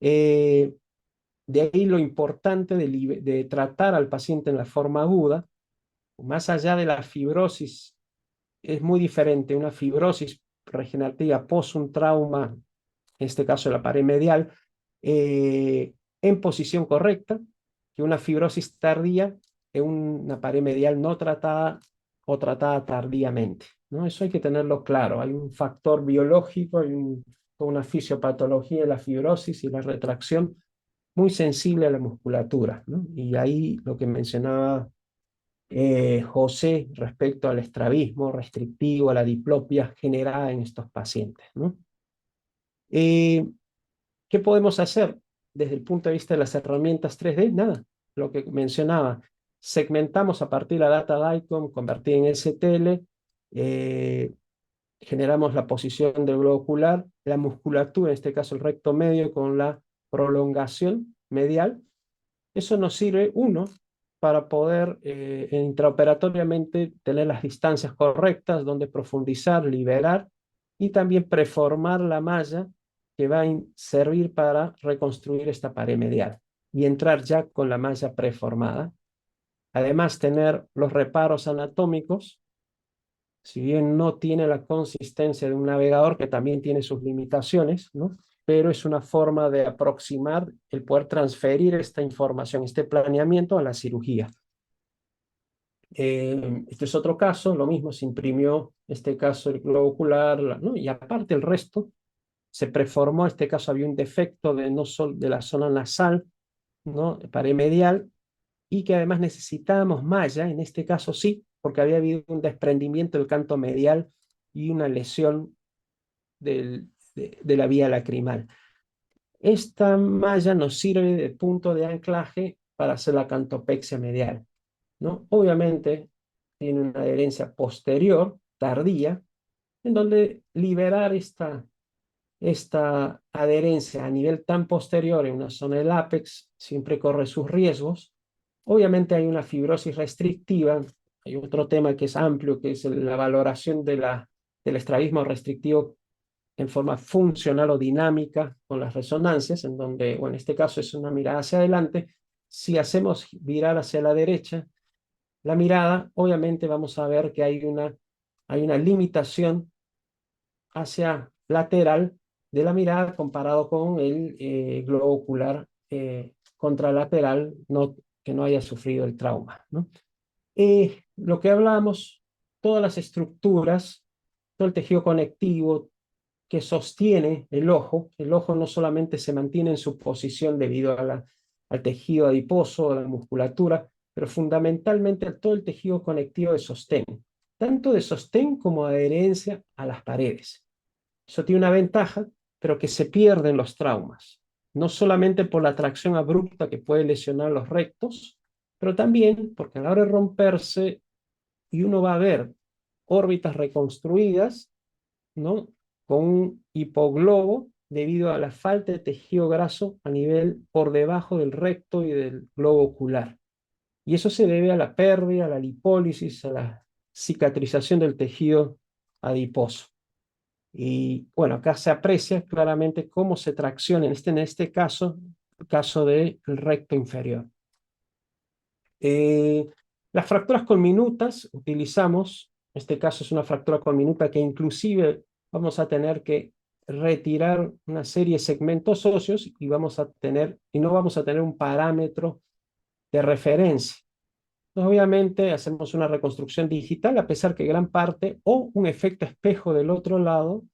De ahí lo importante de tratar al paciente en la forma aguda, más allá de la fibrosis, es muy diferente una fibrosis regenerativa post un trauma, en este caso de la pared medial, en posición correcta, que una fibrosis tardía en una pared medial no tratada o tratada tardíamente, ¿no? Eso hay que tenerlo claro. Hay un factor biológico, hay una fisiopatología de la fibrosis y la retracción muy sensible a la musculatura, ¿no? Y ahí lo que mencionaba José respecto al estrabismo restrictivo, a la diplopia generada en estos pacientes, ¿no? ¿Qué podemos hacer desde el punto de vista de las herramientas 3D? Nada, lo que mencionaba, segmentamos a partir de la data DICOM convertida en STL, generamos la posición del globo ocular, la musculatura, en este caso el recto medio con la prolongación medial. Eso nos sirve, uno, para poder intraoperatoriamente tener las distancias correctas, donde profundizar, liberar y también preformar la malla que va a servir para reconstruir esta pared medial y entrar ya con la malla preformada. Además, tener los reparos anatómicos, si bien no tiene la consistencia de un navegador, que también tiene sus limitaciones, ¿no? Pero es una forma de aproximar el poder transferir esta información, este planeamiento a la cirugía. Este es otro caso, lo mismo, se imprimió, este caso, el globo ocular, ¿no? Y aparte el resto, se preformó, en este caso había un defecto de la zona nasal, ¿no? Pared medial, y que además necesitábamos malla, en este caso sí, porque había habido un desprendimiento del canto medial y una lesión de la vía lacrimal. Esta malla nos sirve de punto de anclaje para hacer la cantopexia medial, ¿no? Obviamente tiene una adherencia posterior, tardía, en donde liberar esta adherencia a nivel tan posterior en una zona del ápex siempre corre sus riesgos. Obviamente hay una fibrosis restrictiva, hay otro tema que es amplio, que es la valoración del estrabismo restrictivo en forma funcional o dinámica con las resonancias, en donde, o en este caso es una mirada hacia adelante. Si hacemos virar hacia la derecha la mirada, obviamente vamos a ver que hay una limitación hacia lateral de la mirada comparado con el globo ocular contralateral que no haya sufrido el trauma, ¿no? Lo que hablamos, todas las estructuras todo el tejido conectivo que sostiene el ojo. El ojo no solamente se mantiene en su posición debido al tejido adiposo, a la musculatura, pero fundamentalmente a todo el tejido conectivo de sostén, tanto de sostén como adherencia a las paredes. Eso tiene una ventaja, pero que se pierde en los traumas, no solamente por la tracción abrupta que puede lesionar los rectos, pero también porque a la hora de romperse y uno va a ver órbitas reconstruidas, ¿no? Con un hipoglobo debido a la falta de tejido graso a nivel por debajo del recto y del globo ocular. Y eso se debe a la pérdida, a la lipólisis, a la cicatrización del tejido adiposo. Y bueno, acá se aprecia claramente cómo se tracciona, en este caso, el caso del recto inferior. Las fracturas conminutas utilizamos, en este caso es una fractura conminuta que inclusive vamos a tener que retirar una serie de segmentos óseos y no vamos a tener un parámetro de referencia. Entonces, obviamente hacemos una reconstrucción digital, a pesar que gran parte, o un efecto espejo del otro lado,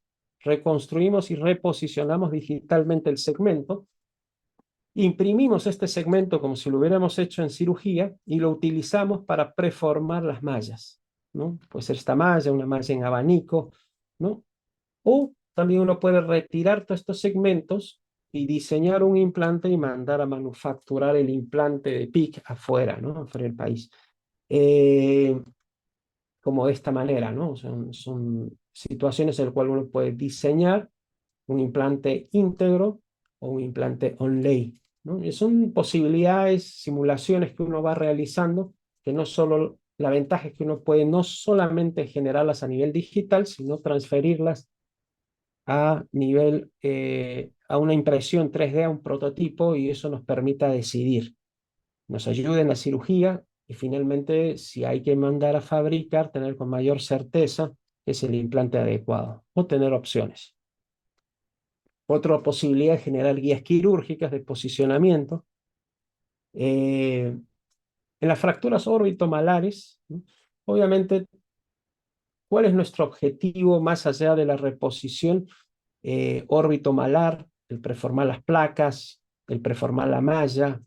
reconstruimos y reposicionamos digitalmente el segmento. Imprimimos este segmento como si lo hubiéramos hecho en cirugía y lo utilizamos para preformar las mallas, ¿no? Puede ser esta malla, una malla en abanico, ¿no? O también uno puede retirar todos estos segmentos y diseñar un implante y mandar a manufacturar el implante de PIC afuera, ¿no? Afuera del país. Como de esta manera, ¿no? Son situaciones en las cuales uno puede diseñar un implante íntegro o un implante on-lay, ¿no? Y son posibilidades, simulaciones que uno va realizando, que no solo, la ventaja es que uno puede no solamente generarlas a nivel digital, sino transferirlas a nivel, a una impresión 3D, a un prototipo, y eso nos permita decidir. Nos ayuda en la cirugía y finalmente, si hay que mandar a fabricar, tener con mayor certeza que es el implante adecuado o tener opciones. Otra posibilidad es generar guías quirúrgicas de posicionamiento. En las fracturas órbitomalares, ¿no? Obviamente, ¿cuál es nuestro objetivo más allá de la reposición órbito-malar? El preformar las placas, el preformar la malla,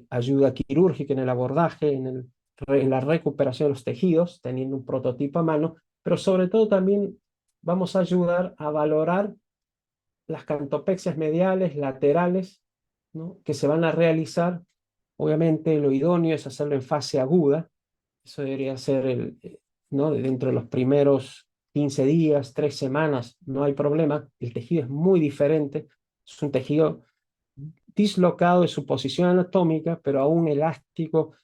ayuda quirúrgica en el abordaje, en la recuperación de los tejidos, teniendo un prototipo a mano, pero sobre todo también vamos a ayudar a valorar las cantopexias mediales, laterales, ¿no? Que se van a realizar. Obviamente lo idóneo es hacerlo en fase aguda, eso debería ser ¿no? Dentro de los primeros 15 días, 3 semanas, no hay problema. El tejido es muy diferente, es un tejido dislocado de su posición anatómica, pero aún elástico,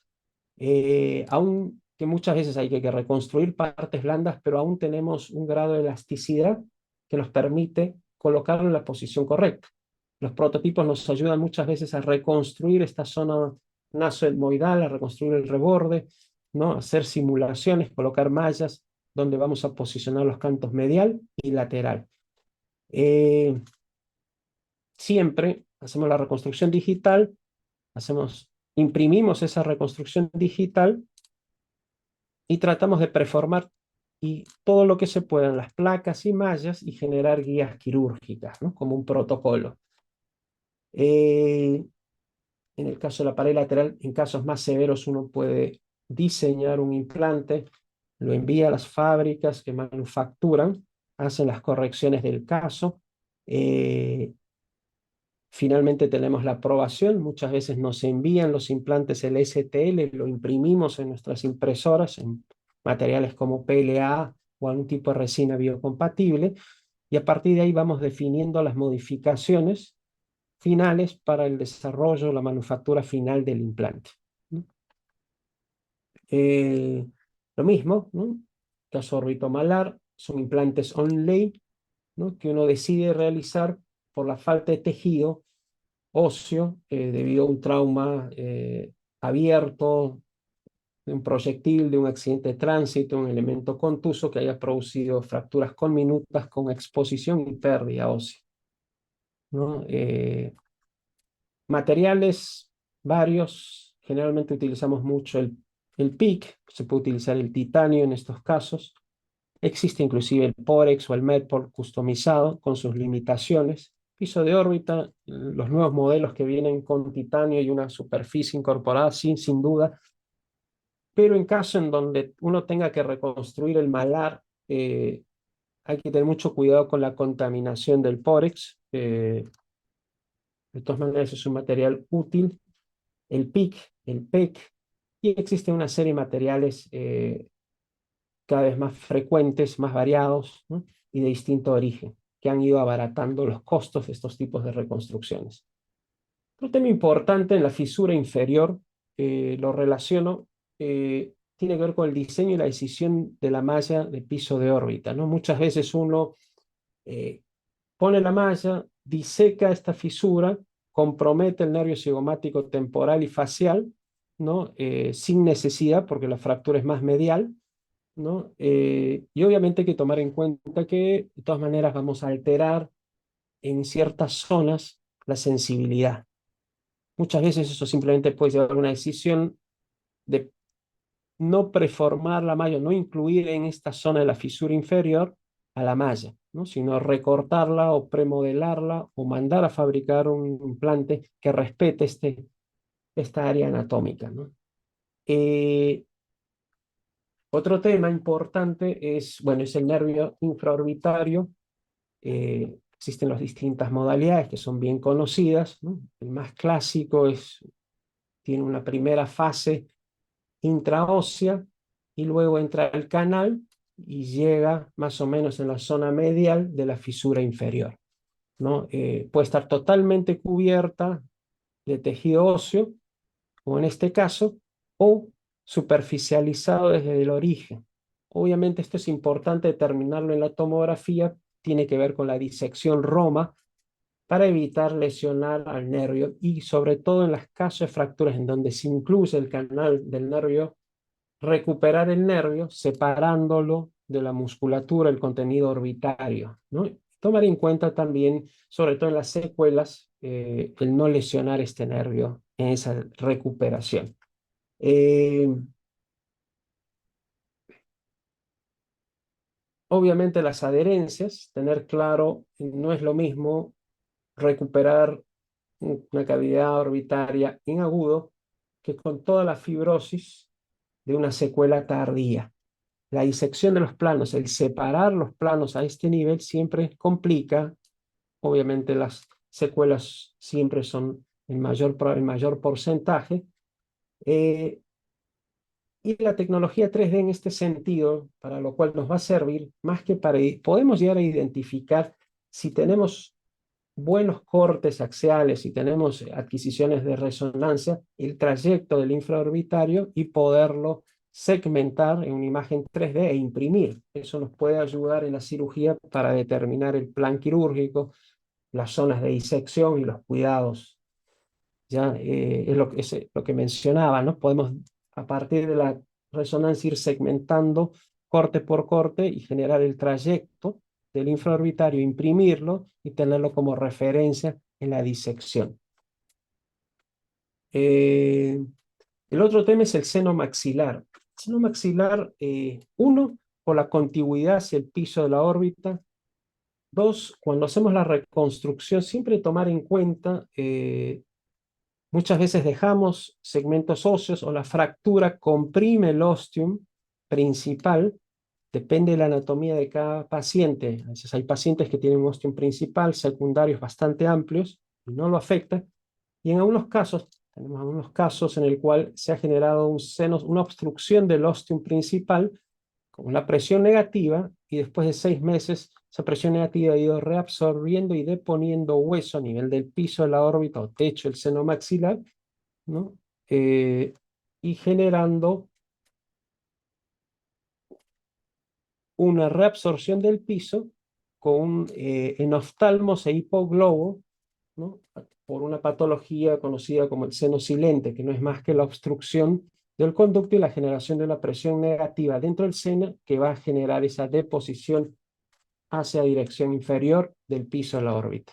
aún que muchas veces hay que reconstruir partes blandas, pero aún tenemos un grado de elasticidad que nos permite colocarlo en la posición correcta. Los prototipos nos ayudan muchas veces a reconstruir esta zona nasoetmoidal, a reconstruir el reborde, ¿no? Hacer simulaciones, colocar mallas donde vamos a posicionar los cantos medial y lateral. Siempre hacemos la reconstrucción digital, imprimimos esa reconstrucción digital y tratamos de preformar y todo lo que se pueda en las placas y mallas y generar guías quirúrgicas, ¿no? Como un protocolo. En el caso de la pared lateral, en casos más severos, uno puede diseñar un implante, lo envía a las fábricas que manufacturan, hacen las correcciones del caso. Finalmente tenemos la aprobación, muchas veces nos envían los implantes el STL, lo imprimimos en nuestras impresoras, en materiales como PLA o algún tipo de resina biocompatible, y a partir de ahí vamos definiendo las modificaciones finales para el desarrollo, la manufactura final del implante. Lo mismo, ¿no? Caso orbitomalar, son implantes on-lay, ¿no? Que uno decide realizar por la falta de tejido óseo debido a un trauma abierto, de un proyectil, de un accidente de tránsito, un elemento contuso que haya producido fracturas conminutas con exposición y pérdida ósea, ¿no? Materiales varios, generalmente utilizamos mucho el PIC, se puede utilizar el titanio en estos casos, Existe inclusive el Porex o el Medport customizado con sus limitaciones. Piso de órbita, los nuevos modelos que vienen con titanio y una superficie incorporada, sin duda. Pero en caso en donde uno tenga que reconstruir el malar, hay que tener mucho cuidado con la contaminación del Porex. De todas maneras es un material útil. El PIC, el PEC, y existe una serie de materiales cada vez más frecuentes, más variados, ¿no? Y de distinto origen, que han ido abaratando los costos de estos tipos de reconstrucciones. Un tema importante en la fisura inferior, lo relaciono, tiene que ver con el diseño y la decisión de la malla de piso de órbita, ¿no? Muchas veces uno eh, pone la malla, diseca esta fisura, compromete el nervio cigomático temporal y facial, ¿no? Sin necesidad, porque la fractura es más medial, ¿no? Y obviamente hay que tomar en cuenta que de todas maneras vamos a alterar en ciertas zonas la sensibilidad. Muchas veces eso simplemente puede llevar a una decisión de no preformar la malla, no incluir en esta zona de la fisura inferior a la malla, ¿no? Sino recortarla o premodelarla o mandar a fabricar un implante que respete esta área anatómica, ¿no? Otro tema importante es, bueno, es el nervio infraorbitario. Existen las distintas modalidades que son bien conocidas, ¿no? El más clásico tiene una primera fase intraósea y luego entra al canal y llega más o menos en la zona medial de la fisura inferior, ¿no? Puede estar totalmente cubierta de tejido óseo, o en este caso, o superficializado desde el origen. Obviamente esto es importante determinarlo en la tomografía, tiene que ver con la disección Roma para evitar lesionar al nervio y sobre todo en los casos de fracturas en donde se incluye el canal del nervio, recuperar el nervio separándolo de la musculatura, el contenido orbitario, ¿no? Tomar en cuenta también, sobre todo en las secuelas, el no lesionar este nervio en esa recuperación. Obviamente las adherencias, tener claro, no es lo mismo recuperar una cavidad orbitaria en agudo que con toda la fibrosis de una secuela tardía. La disección de los planos, el separar los planos a este nivel siempre complica. Obviamente las secuelas siempre son el mayor porcentaje. Y la tecnología 3D en este sentido, para lo cual nos va a servir más que podemos llegar a identificar si tenemos buenos cortes axiales, si tenemos adquisiciones de resonancia, el trayecto del infraorbitario y poderlo segmentar en una imagen 3D e imprimir. Eso nos puede ayudar en la cirugía para determinar el plan quirúrgico, las zonas de disección y los cuidados. Ya es lo que mencionaba, ¿no? Podemos a partir de la resonancia ir segmentando corte por corte y generar el trayecto del infraorbitario, imprimirlo y tenerlo como referencia en la disección. El otro tema es el seno maxilar. El seno maxilar, uno, por la contigüidad hacia el piso de la órbita. Dos, cuando hacemos la reconstrucción, siempre tomar en cuenta, muchas veces dejamos segmentos óseos o la fractura comprime el ostium principal. Depende de la anatomía de cada paciente. A veces hay pacientes que tienen un ostium principal, secundarios bastante amplios y no lo afecta. Y en algunos casos, tenemos algunos casos en el cual se ha generado una obstrucción del ostium principal con una presión negativa y después de 6 meses esa presión negativa ha ido reabsorbiendo y deponiendo hueso a nivel del piso de la órbita o techo del seno maxilar, ¿no? Y generando una reabsorción del piso con enoftalmos e hipoglobo, ¿no? Por una patología conocida como el seno silente, que no es más que la obstrucción del conducto y la generación de una presión negativa dentro del seno que va a generar esa deposición hacia dirección inferior del piso de la órbita.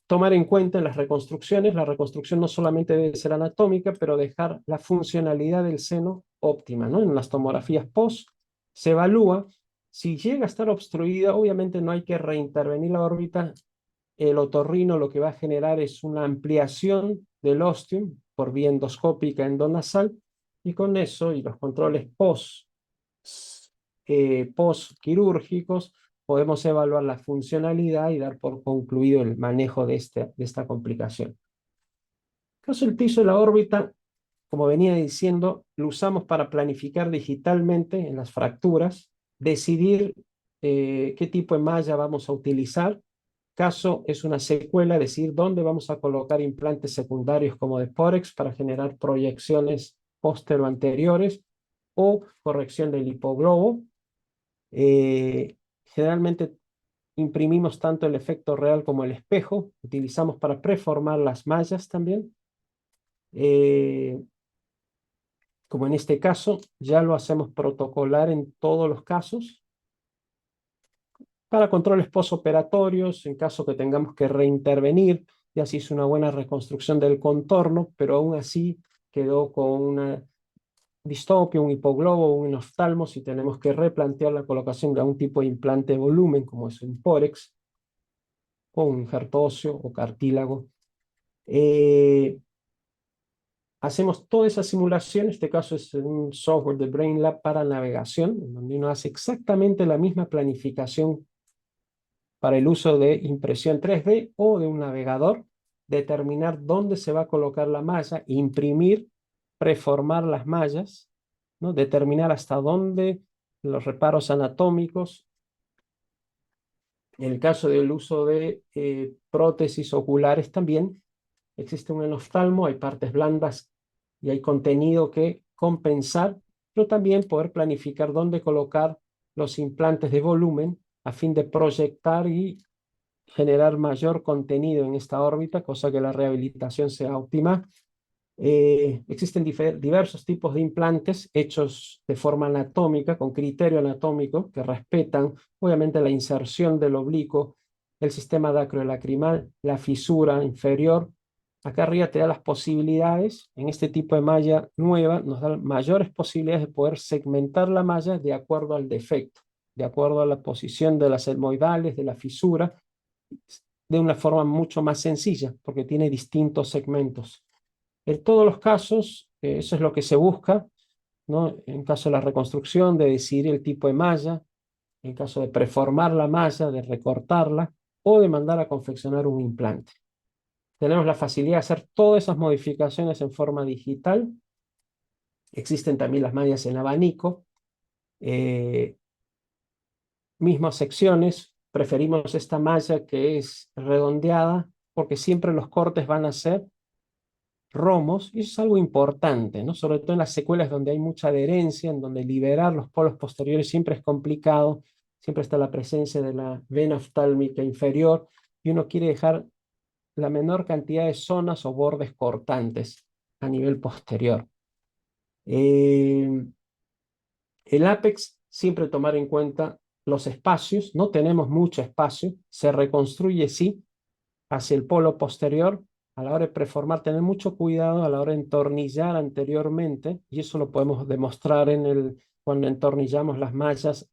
Tomar en cuenta en las reconstrucciones, la reconstrucción no solamente debe ser anatómica, pero dejar la funcionalidad del seno óptima, ¿no? En las tomografías post Se evalúa, si llega a estar obstruida, obviamente no hay que reintervenir la órbita. El otorrino lo que va a generar es una ampliación del ostium por vía endoscópica endonasal, y con eso y los controles post quirúrgicos podemos evaluar la funcionalidad y dar por concluido el manejo de esta complicación. En el caso del piso de la órbita, como venía diciendo, lo usamos para planificar digitalmente en las fracturas, decidir qué tipo de malla vamos a utilizar. Caso es una secuela, decir dónde vamos a colocar implantes secundarios como de Porex para generar proyecciones postero-anteriores o corrección del hipoglobo. Generalmente imprimimos tanto el efecto real como el espejo, utilizamos para preformar las mallas también. Como en este caso, ya lo hacemos protocolar en todos los casos. Para controles postoperatorios, en caso que tengamos que reintervenir, ya se hizo una buena reconstrucción del contorno, pero aún así quedó con una distopia, un hipoglobo, un oftalmo, si tenemos que replantear la colocación de algún tipo de implante de volumen, como es un Porex, o un injerto óseo o cartílago. Hacemos toda esa simulación, en este caso es un software de BrainLab para navegación, en donde uno hace exactamente la misma planificación para el uso de impresión 3D o de un navegador, determinar dónde se va a colocar la malla, imprimir, preformar las mallas, ¿no? Determinar hasta dónde los reparos anatómicos. En el caso del uso de prótesis oculares también, existe un enoftalmo, hay partes blandas y hay contenido que compensar, pero también poder planificar dónde colocar los implantes de volumen a fin de proyectar y generar mayor contenido en esta órbita, cosa que la rehabilitación sea óptima. Existen diversos tipos de implantes hechos de forma anatómica, con criterio anatómico, que respetan obviamente la inserción del oblicuo, el sistema dacrolacrimal, la fisura inferior. Acá arriba te da las posibilidades, en este tipo de malla nueva, nos da mayores posibilidades de poder segmentar la malla de acuerdo al defecto, de acuerdo a la posición de las etmoidales, de la fisura, de una forma mucho más sencilla, porque tiene distintos segmentos. En todos los casos, eso es lo que se busca, ¿no? En caso de la reconstrucción, de decidir el tipo de malla, en caso de preformar la malla, de recortarla o de mandar a confeccionar un implante. Tenemos la facilidad de hacer todas esas modificaciones en forma digital. Existen también las mallas en abanico. Mismas secciones, preferimos esta malla que es redondeada porque siempre los cortes van a ser romos, y eso es algo importante, ¿no? Sobre todo en las secuelas donde hay mucha adherencia, en donde liberar los polos posteriores siempre es complicado, siempre está la presencia de la vena oftálmica inferior, y uno quiere dejar la menor cantidad de zonas o bordes cortantes a nivel posterior. El ápex, siempre tomar en cuenta los espacios, no tenemos mucho espacio, se reconstruye sí hacia el polo posterior. A la hora de preformar, tener mucho cuidado a la hora de entornillar anteriormente, y eso lo podemos demostrar cuando entornillamos las mallas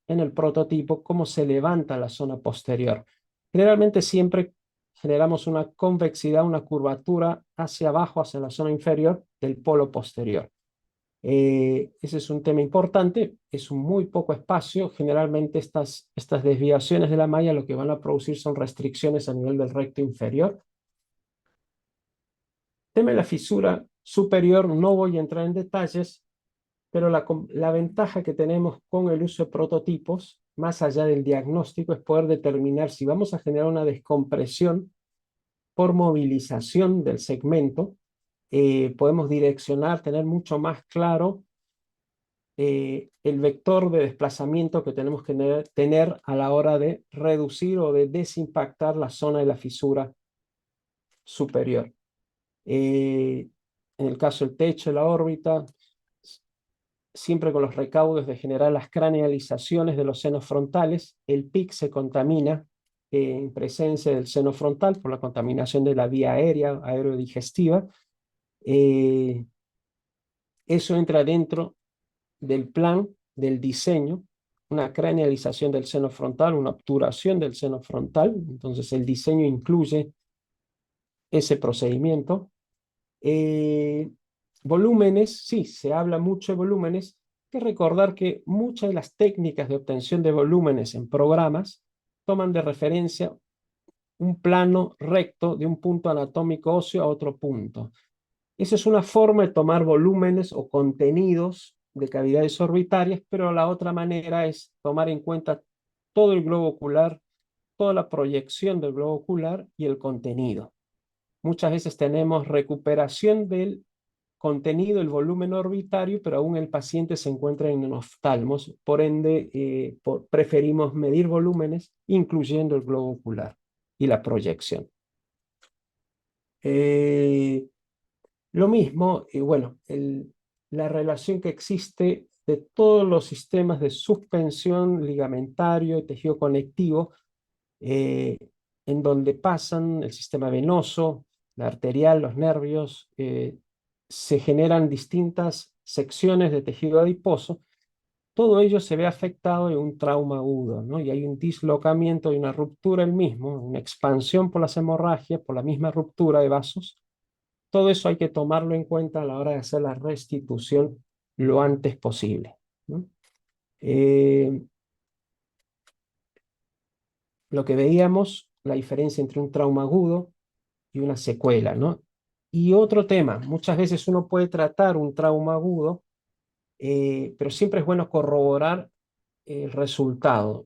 en el prototipo, cómo se levanta la zona posterior. Generalmente siempre generamos una convexidad, una curvatura hacia abajo, hacia la zona inferior del polo posterior. Ese es un tema importante, es un muy poco espacio. Generalmente estas desviaciones de la malla lo que van a producir son restricciones a nivel del recto inferior. Tema de la fisura superior, no voy a entrar en detalles, pero la ventaja que tenemos con el uso de prototipos, más allá del diagnóstico, es poder determinar si vamos a generar una descompresión por movilización del segmento. Podemos direccionar, tener mucho más claro el vector de desplazamiento que tenemos que tener a la hora de reducir o de desimpactar la zona de la fisura superior. En el caso del techo de la órbita, siempre con los recaudos de generar las cranealizaciones de los senos frontales, el PIC se contamina en presencia del seno frontal por la contaminación de la vía aérea, aerodigestiva. Eso entra dentro del plan del diseño, una cranealización del seno frontal, una obturación del seno frontal. Entonces el diseño incluye ese procedimiento. Eh, Volúmenes, sí, se habla mucho de volúmenes. Hay que recordar que muchas de las técnicas de obtención de volúmenes en programas toman de referencia un plano recto de un punto anatómico óseo a otro punto. Esa es una forma de tomar volúmenes o contenidos de cavidades orbitarias, pero la otra manera es tomar en cuenta todo el globo ocular, toda la proyección del globo ocular y el contenido. Muchas veces tenemos recuperación del contenido, el volumen orbitario, pero aún el paciente se encuentra en oftalmos, por ende preferimos medir volúmenes, incluyendo el globo ocular y la proyección. Lo mismo, bueno, la relación que existe de todos los sistemas de suspensión ligamentario, tejido conectivo, en donde pasan el sistema venoso, la arterial, los nervios, se generan distintas secciones de tejido adiposo. Todo ello se ve afectado en un trauma agudo, ¿no? Y hay un dislocamiento y una ruptura el mismo, una expansión por las hemorragias, por la misma ruptura de vasos. Todo eso hay que tomarlo en cuenta a la hora de hacer la restitución lo antes posible, ¿no? Lo que veíamos, la diferencia entre un trauma agudo y una secuela, ¿no? Y otro tema, muchas veces uno puede tratar un trauma agudo, pero siempre es bueno corroborar el resultado.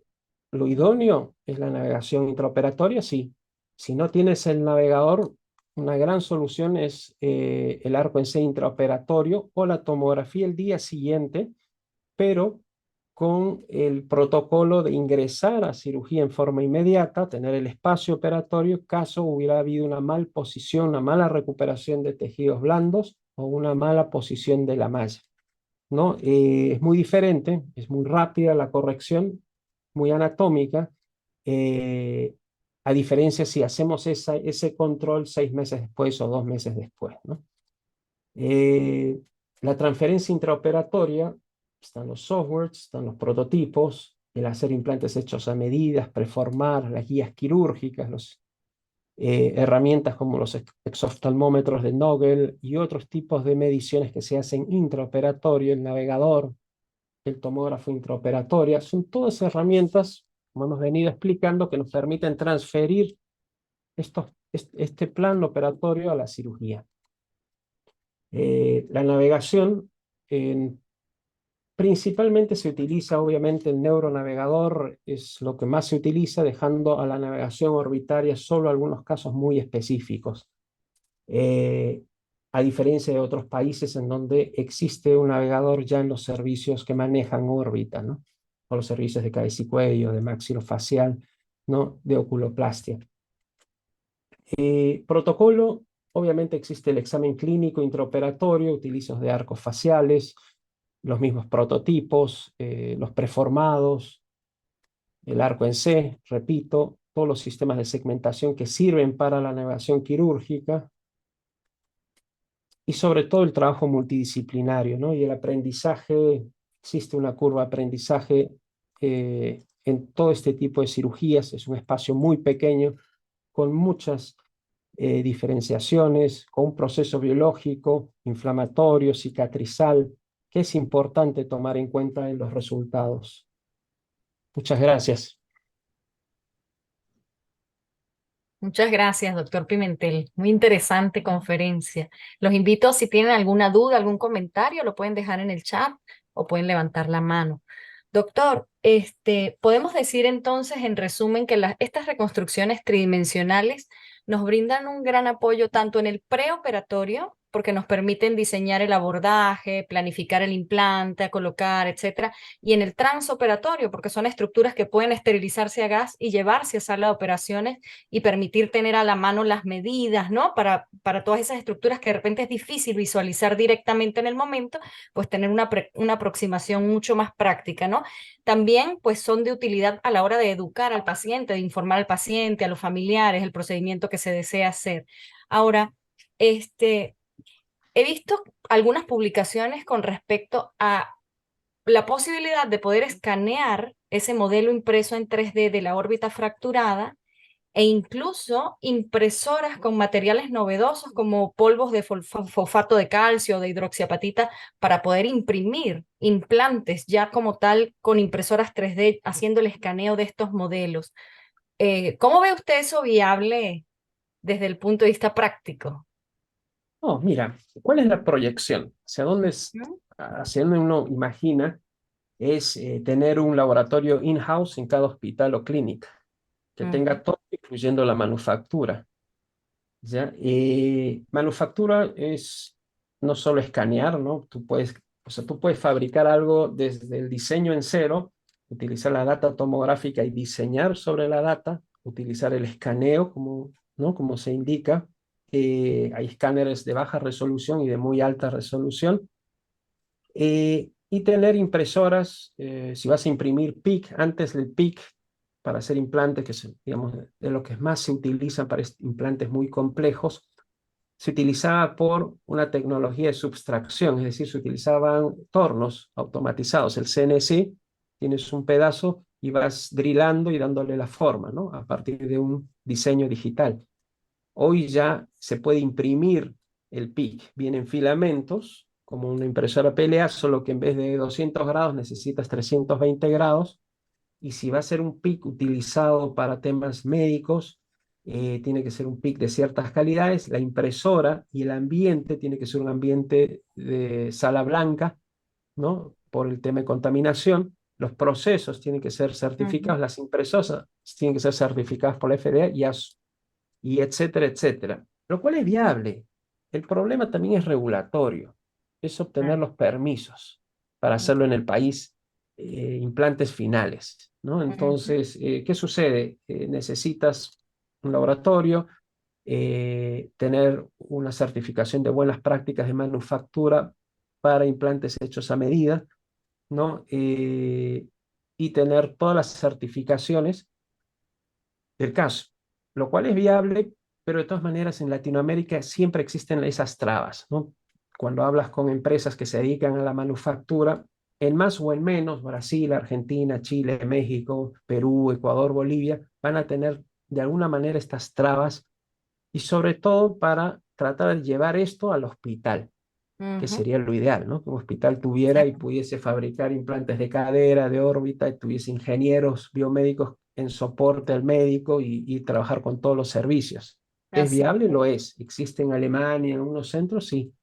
Lo idóneo es la navegación intraoperatoria, sí. Si no tienes el navegador, una gran solución es el arco en C intraoperatorio o la tomografía el día siguiente, pero con el protocolo de ingresar a cirugía en forma inmediata, tener el espacio operatorio, caso hubiera habido una mala posición, una mala recuperación de tejidos blandos o una mala posición de la malla, ¿no? Es muy diferente, es muy rápida la corrección, muy anatómica, eh, a diferencia si hacemos ese control 6 meses después o 2 meses después, ¿no? Eh, la transferencia intraoperatoria, están los softwares, están los prototipos, el hacer implantes hechos a medidas, preformar, las guías quirúrgicas, herramientas como los exoftalmómetros de Nogel y otros tipos de mediciones que se hacen intraoperatorio, el navegador, el tomógrafo intraoperatoria, son todas herramientas, como hemos venido explicando, que nos permiten transferir este plan operatorio a la cirugía. La navegación, principalmente se utiliza, obviamente, el neuronavegador, es lo que más se utiliza, dejando a la navegación orbitaria solo algunos casos muy específicos. A diferencia de otros países en donde existe un navegador ya en los servicios que manejan órbita, ¿no? O los servicios de cabeza y cuello, de maxilofacial, ¿no? De oculoplastia. Protocolo, obviamente existe el examen clínico intraoperatorio, utilizos de arcos faciales, los mismos prototipos, los preformados, el arco en C, repito, todos los sistemas de segmentación que sirven para la navegación quirúrgica y sobre todo el trabajo multidisciplinario, ¿no? Y el aprendizaje, existe una curva de aprendizaje en todo este tipo de cirugías, es un espacio muy pequeño con muchas diferenciaciones, con un proceso biológico, inflamatorio, cicatrizal, que es importante tomar en cuenta en los resultados. Muchas gracias. Muchas gracias, doctor Pimentel. Muy interesante conferencia. Los invito, si tienen alguna duda, algún comentario, lo pueden dejar en el chat o pueden levantar la mano. Doctor, podemos decir entonces, en resumen, que estas reconstrucciones tridimensionales nos brindan un gran apoyo tanto en el preoperatorio, porque nos permiten diseñar el abordaje, planificar el implante, a colocar, etcétera, y en el transoperatorio, porque son estructuras que pueden esterilizarse a gas y llevarse a sala de operaciones y permitir tener a la mano las medidas, ¿no? Para todas esas estructuras que de repente es difícil visualizar directamente en el momento, pues tener una aproximación mucho más práctica, ¿no? También, pues son de utilidad a la hora de educar al paciente, de informar al paciente, a los familiares, el procedimiento que se desea hacer. Ahora, he visto algunas publicaciones con respecto a la posibilidad de poder escanear ese modelo impreso en 3D de la órbita fracturada e incluso impresoras con materiales novedosos como polvos de fosfato de calcio, de hidroxiapatita, para poder imprimir implantes ya como tal con impresoras 3D haciendo el escaneo de estos modelos. ¿Cómo ve usted eso viable desde el punto de vista práctico? Oh, mira, ¿cuál es la proyección? ¿No? Hacia dónde uno imagina es tener un laboratorio in-house en cada hospital o clínica, que Ujú, tenga todo, incluyendo la manufactura. ¿Ya? Y manufactura es no solo escanear, ¿no? O sea, tú puedes fabricar algo desde el diseño en cero, utilizar la data tomográfica y diseñar sobre la data, utilizar el escaneo, como, ¿no? Como se indica. Hay escáneres de baja resolución y de muy alta resolución. Y tener impresoras, si vas a imprimir PIC, antes del PIC, para hacer implantes, que es, digamos, de lo que más se utiliza para implantes muy complejos, se utilizaba por una tecnología de subtracción, es decir, se utilizaban tornos automatizados. El CNC, tienes un pedazo y vas drillando y dándole la forma, ¿no? A partir de un diseño digital. Hoy ya se puede imprimir el PIC. Vienen filamentos, como una impresora PLA, solo que en vez de 200 grados necesitas 320 grados. Y si va a ser un PIC utilizado para temas médicos, tiene que ser un PIC de ciertas calidades. La impresora y el ambiente tiene que ser un ambiente de sala blanca, ¿no? Por el tema de contaminación. Los procesos tienen que ser ujú, certificados, las impresoras tienen que ser certificadas por la FDA y etcétera, etcétera. Lo cual es viable. El problema también es regulatorio, es obtener claro, los permisos para hacerlo en el país, implantes finales, ¿no? ujú, Entonces, ¿qué sucede? Necesitas un laboratorio, tener una certificación de buenas prácticas de manufactura para implantes hechos a medida, ¿no? Y tener todas las certificaciones del caso, lo cual es viable, pero de todas maneras en Latinoamérica siempre existen esas trabas, ¿no? Cuando hablas con empresas que se dedican a la manufactura, en más o en menos, Brasil, Argentina, Chile, México, Perú, Ecuador, Bolivia, van a tener de alguna manera estas trabas y sobre todo para tratar de llevar esto al hospital, que ujú, sería lo ideal, ¿no? Que un hospital tuviera y exacto, pudiese fabricar implantes de cadera, de órbita, y tuviese ingenieros biomédicos en soporte al médico y trabajar con todos los servicios. ¿Es así. viable? Lo es. ¿Existe en Alemania, en unos centros? Sí.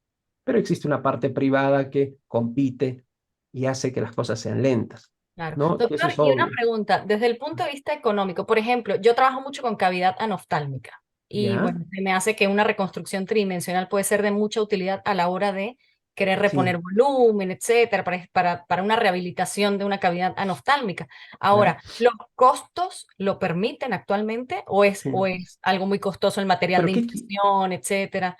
Pero existe una parte privada que compite y hace que las cosas sean lentas, Claro. ¿no? Que eso Doctor, es y una obvio. pregunta, desde el punto de vista económico, por ejemplo, yo trabajo mucho con cavidad anoftálmica y ¿Ya? bueno, se me hace que una reconstrucción tridimensional puede ser de mucha utilidad a la hora de querer reponer Sí, volumen, etcétera, para una rehabilitación de una cavidad anoftálmica. claro. Ahora, ¿los costos lo permiten actualmente o Sí. es algo muy costoso el material de Pero impresión, etcétera?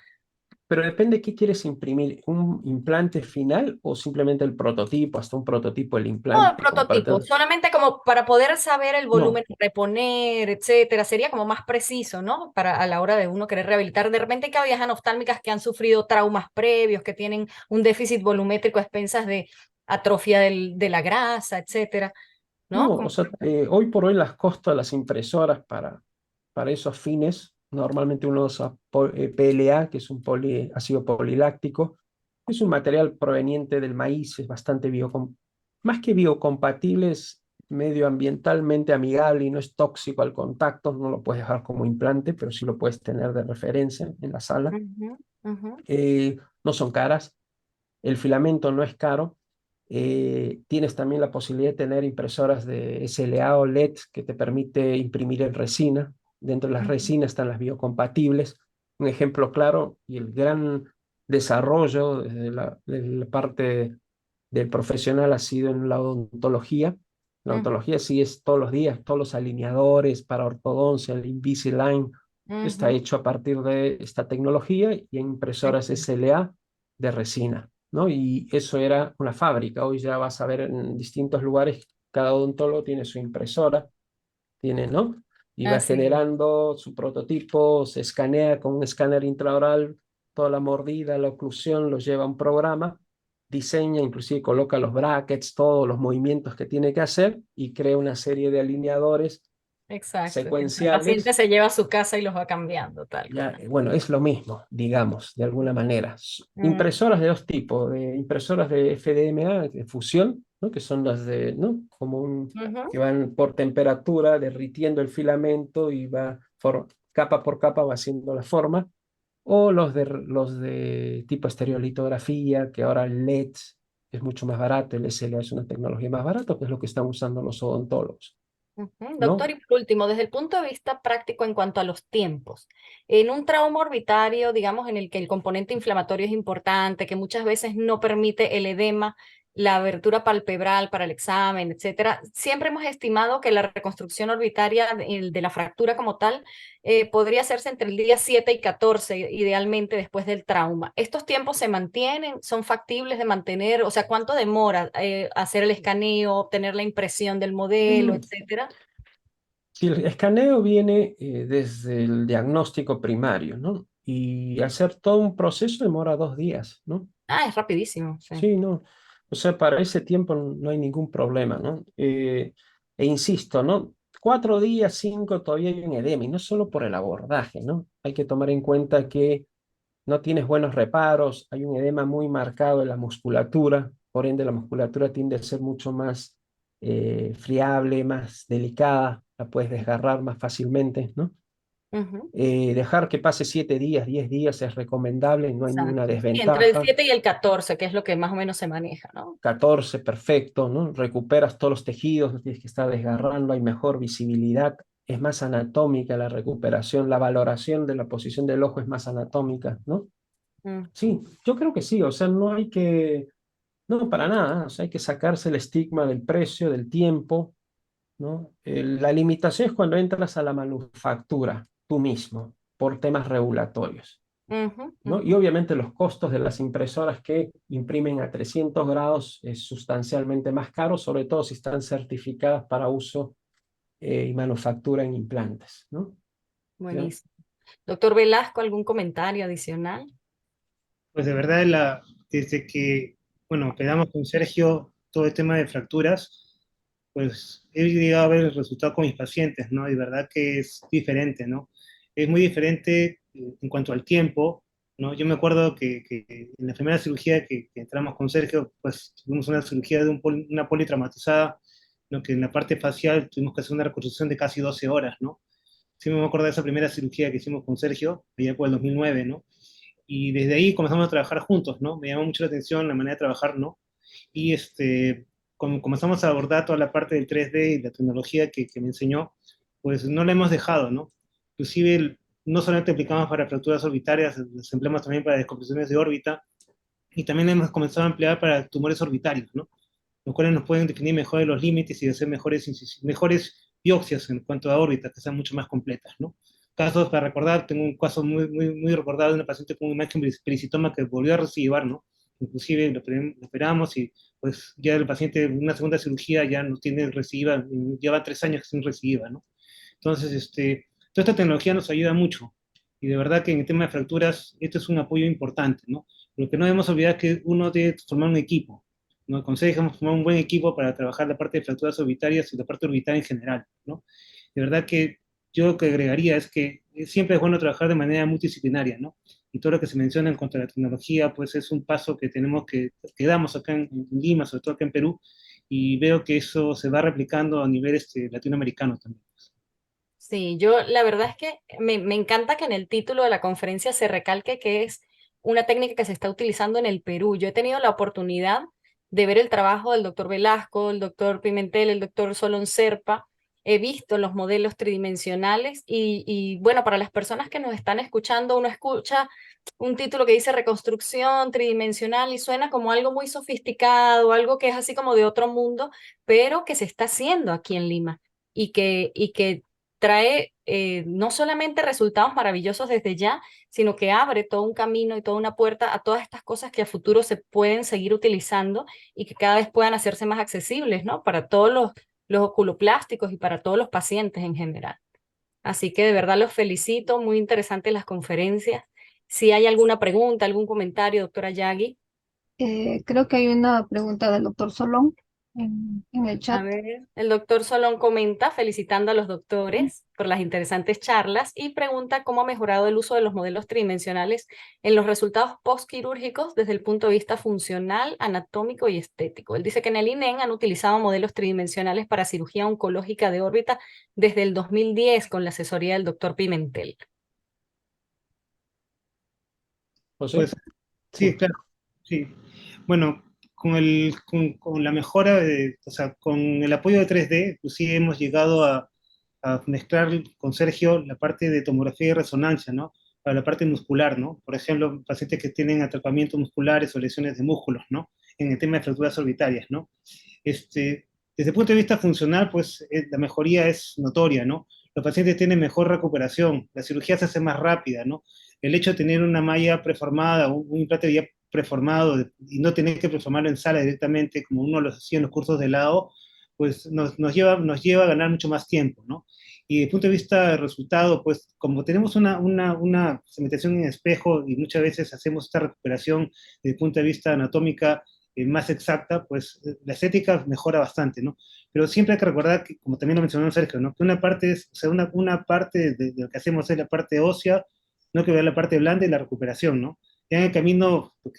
Pero depende qué quieres imprimir, un implante final o simplemente el prototipo, hasta un prototipo del No, el implante, como para prototipo, tener... solamente como para poder saber el volumen No, a reponer, etcétera, sería como más preciso, ¿no? Para a la hora de uno querer rehabilitar. De repente hay cavidades anoftálmicas que han sufrido traumas previos, que tienen un déficit volumétrico a expensas de atrofia de la grasa, etcétera, ¿no? no, o Como- sea, hoy por hoy las costas de las impresoras para esos fines, normalmente uno usa PLA, que es un ácido poliláctico, es un material proveniente del maíz, es bastante más que biocompatible, es medioambientalmente amigable y no es tóxico al contacto, no lo puedes dejar como implante, pero sí lo puedes tener de referencia en la sala. Ujú, ujú, No son caras, el filamento no es caro. Tienes también la posibilidad de tener impresoras de SLA o LED que te permite imprimir en resina. Dentro de las ujú, resinas están las biocompatibles. Un ejemplo claro y el gran desarrollo desde la parte del profesional ha sido en la odontología. La ujú, odontología sí es todos los días, todos los alineadores para ortodoncia, el Invisalign, está ujú, hecho a partir de esta tecnología y en impresoras exacto. SLA de resina, ¿no? Y eso era una fábrica. Hoy ya vas a ver en distintos lugares, cada odontólogo tiene su impresora, tiene, ¿no? Y va Así es. generando su prototipo, se escanea con un escáner intraoral, toda la mordida, la oclusión, lo lleva a un programa diseña, inclusive coloca los brackets, todos los movimientos que tiene que hacer y crea una serie de alineadores Exacto. El paciente secuenciales. se lleva a su casa y los va cambiando, tal Ya, cual. bueno, es lo mismo, digamos, de alguna manera. Mm, Impresoras de dos tipos, de impresoras de FDMA, de fusión, ¿no? Que son las de, ¿no? ujú. Que van por temperatura, derritiendo el filamento y capa por capa va haciendo la forma. O los de tipo estereolitografía, que ahora el LED es mucho más barato, el SLA es una tecnología más barata, que es lo que están usando los odontólogos, Ujú. Doctor, ¿no? y por último, desde el punto de vista práctico en cuanto a los tiempos, en un trauma orbitario, digamos, en el que el componente inflamatorio es importante, que muchas veces no permite el edema, la abertura palpebral para el examen, etcétera, siempre hemos estimado que la reconstrucción orbitaria de la fractura como tal podría hacerse entre el día 7 y 14, idealmente después del trauma. ¿Estos tiempos se mantienen? ¿Son factibles de mantener? O sea, ¿cuánto demora hacer el escaneo, obtener la impresión del modelo, Mm, etcétera? Si el escaneo viene desde el diagnóstico primario, ¿no? Y hacer todo un proceso demora 2 días, ¿no? Ah, es rapidísimo, sí. Sí, no. O sea, para ese tiempo no hay ningún problema, ¿no? E insisto, ¿no? 4 días, 5, todavía hay un edema, y no solo por el abordaje, ¿no? Hay que tomar en cuenta que no tienes buenos reparos, hay un edema muy marcado en la musculatura, por ende la musculatura tiende a ser mucho más friable, más delicada, la puedes desgarrar más fácilmente, ¿no? Ujú. Dejar que pase 7 días, 10 días es recomendable, no hay ninguna Exacto. Sí, entre el desventaja. 7 y el 14, que es lo que más o menos se maneja, ¿no? 14, perfecto, ¿no? Recuperas todos los tejidos, no tienes que estar desgarrando, hay mejor visibilidad, es más anatómica la recuperación, la valoración de la posición del ojo es más anatómica, ¿no? Ujú. Sí, yo creo que sí, o sea, no hay que, no, para nada, o sea, hay que sacarse el estigma del precio, del tiempo, ¿no? La limitación es cuando entras a la manufactura tú mismo por temas regulatorios, Ujú, ¿no? Y ujú. obviamente los costos de las impresoras que imprimen a 300 grados es sustancialmente más caro, sobre todo si están certificadas para uso y manufactura en implantes, ¿no? ¿Ya? Buenísimo. Doctor Velasco, ¿algún comentario adicional? Pues de verdad, desde que, bueno, quedamos con Sergio todo el tema de fracturas, pues he llegado a ver el resultado con mis pacientes, ¿no? Y de verdad que es diferente, ¿no? Es muy diferente en cuanto al tiempo, ¿no? Yo me acuerdo que en la primera cirugía que entramos con Sergio, pues tuvimos una cirugía de una politraumatizada, ¿no? Que en la parte facial tuvimos que hacer una reconstrucción de casi 12 horas, ¿no? Sí me acuerdo de esa primera cirugía que hicimos con Sergio, allá por el 2009, ¿no? Y desde ahí comenzamos a trabajar juntos, ¿no? Me llamó mucho la atención la manera de trabajar, ¿no? Y comenzamos a abordar toda la parte del 3D y la tecnología que me enseñó, pues no la hemos dejado, ¿no? Inclusive no solamente aplicamos para fracturas orbitarias, las empleamos también para descompresiones de órbita y también hemos comenzado a emplear para tumores orbitarios, ¿no? Los cuales nos pueden definir mejor los límites y hacer mejores biopsias en cuanto a órbitas, que sean mucho más completas, ¿no? Casos para recordar, tengo un caso muy recordado de una paciente con un imagen pericitoma que volvió a recibar, ¿no? Inclusive lo operamos y pues ya el paciente en una segunda cirugía ya no tiene recidiva, lleva 3 años sin recidiva, ¿no? Entonces, toda esta tecnología nos ayuda mucho y de verdad que en el tema de fracturas esto es un apoyo importante, ¿no? Lo que no debemos olvidar es que uno debe formar un equipo, ¿no? Aconsejamos formar un buen equipo para trabajar la parte de fracturas orbitarias y la parte orbital en general, ¿no? De verdad que yo lo que agregaría es que siempre es bueno trabajar de manera multidisciplinaria, ¿no? Y todo lo que se menciona en cuanto a la tecnología, pues es un paso que tenemos que damos acá en Lima, sobre todo acá en Perú, y veo que eso se va replicando a nivel latinoamericano también. Sí, yo la verdad es que me encanta que en el título de la conferencia se recalque que es una técnica que se está utilizando en el Perú. Yo he tenido la oportunidad de ver el trabajo del doctor Velasco, el doctor Pimentel, el doctor Solón Serpa. He visto los modelos tridimensionales y bueno, para las personas que nos están escuchando, uno escucha un título que dice reconstrucción tridimensional y suena como algo muy sofisticado, algo que es así como de otro mundo, pero que se está haciendo aquí en Lima y que trae no solamente resultados maravillosos desde ya, sino que abre todo un camino y toda una puerta a todas estas cosas que a futuro se pueden seguir utilizando y que cada vez puedan hacerse más accesibles, ¿no? Para todos los oculoplásticos y para todos los pacientes en general. Así que de verdad los felicito, muy interesantes las conferencias. Si hay alguna pregunta, algún comentario, doctora Yagi. Creo que hay una pregunta del doctor Solón en el A chat. ver, el doctor Solón comenta, felicitando a los doctores por las interesantes charlas y pregunta cómo ha mejorado el uso de los modelos tridimensionales en los resultados postquirúrgicos desde el punto de vista funcional, anatómico y estético. Él dice que en el INEN han utilizado modelos tridimensionales para cirugía oncológica de órbita desde el 2010 con la asesoría del doctor Pimentel. José, Pues sí, sí. claro, sí. Bueno, con la mejora, o sea, con el apoyo de 3D, pues sí hemos llegado a mezclar con Sergio la parte de tomografía y resonancia, ¿no? Para la parte muscular, ¿no? Por ejemplo, pacientes que tienen atrapamientos musculares o lesiones de músculos, ¿no? En el tema de fracturas orbitarias, ¿no? Desde el punto de vista funcional, pues la mejoría es notoria, ¿no? Los pacientes tienen mejor recuperación, la cirugía se hace más rápida, ¿no? El hecho de tener una malla preformada, un implante ya preformado y no tener que preformarlo en sala directamente, como uno lo hacía en los cursos de lado, pues nos lleva a ganar mucho más tiempo, ¿no? Y desde el punto de vista del resultado, pues como tenemos una cementación en espejo y muchas veces hacemos esta recuperación desde el punto de vista anatómica más exacta, pues la estética mejora bastante, ¿no? Pero siempre hay que recordar que, como también lo mencionó Sergio, ¿no? Que una parte es, o sea, una parte de lo que hacemos es la parte ósea, no que ver la parte blanda y la recuperación, ¿no? Ya en el camino, lo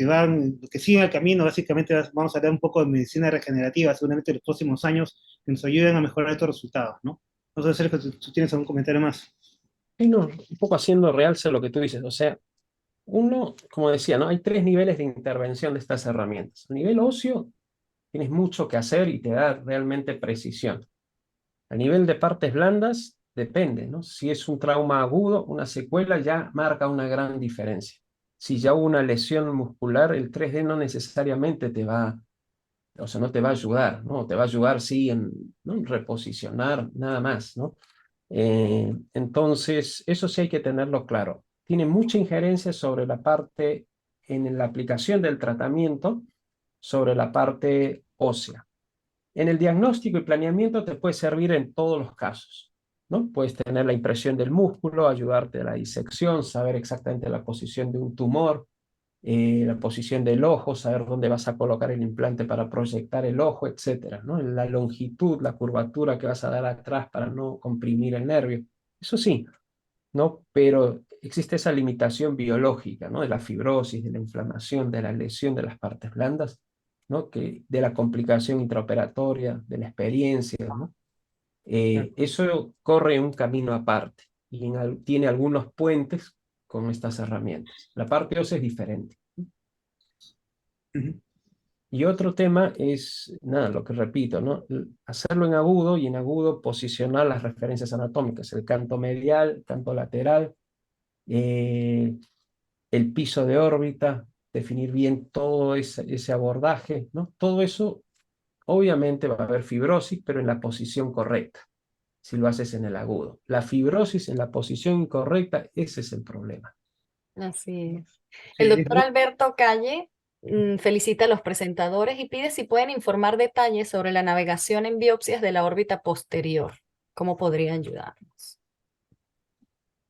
que sigue en el camino, básicamente vamos a hablar un poco de medicina regenerativa, seguramente en los próximos años, que nos ayuden a mejorar estos resultados, ¿no? No sé, Sergio, tú tienes algún comentario más. Y no, un poco haciendo realce lo que tú dices. O sea, uno, como decía, ¿no? Hay tres niveles de intervención de estas herramientas. A nivel óseo, tienes mucho que hacer y te da realmente precisión. A nivel de partes blandas, depende, ¿no? Si es un trauma agudo, una secuela ya marca una gran diferencia. Si ya hubo una lesión muscular, el 3D no necesariamente te va, o sea, no te va a ayudar, ¿no? Te va a ayudar, sí, ¿no? en reposicionar, nada más, ¿no? Entonces, eso sí hay que tenerlo claro. Tiene mucha injerencia sobre la parte, en la aplicación del tratamiento, sobre la parte ósea. En el diagnóstico y planeamiento te puede servir en todos los casos, ¿no? Puedes tener la impresión del músculo, ayudarte a la disección, saber exactamente la posición de un tumor, la posición del ojo, saber dónde vas a colocar el implante para proyectar el ojo, etcétera, ¿no? La longitud, la curvatura que vas a dar atrás para no comprimir el nervio. Eso sí, ¿no? Pero existe esa limitación biológica, ¿no? De la fibrosis, de la inflamación, de la lesión de las partes blandas, ¿no? De la complicación intraoperatoria, de la experiencia, ¿no? Eso corre un camino aparte y tiene algunos puentes con estas herramientas. La parte ósea es diferente. Ujú. Y otro tema es, nada, lo que repito, ¿no? Hacerlo en agudo y en agudo posicionar las referencias anatómicas, el canto medial, el canto lateral, eh, el piso de órbita, definir bien todo ese abordaje, ¿no? Todo eso, obviamente va a haber fibrosis, pero en la posición correcta, si lo haces en el agudo. La fibrosis en la posición incorrecta, ese es el problema. Así es. Sí, El doctor Alberto Calle felicita a los presentadores y pide si pueden informar detalles sobre la navegación en biopsias de la órbita posterior. ¿Cómo podría ayudarnos?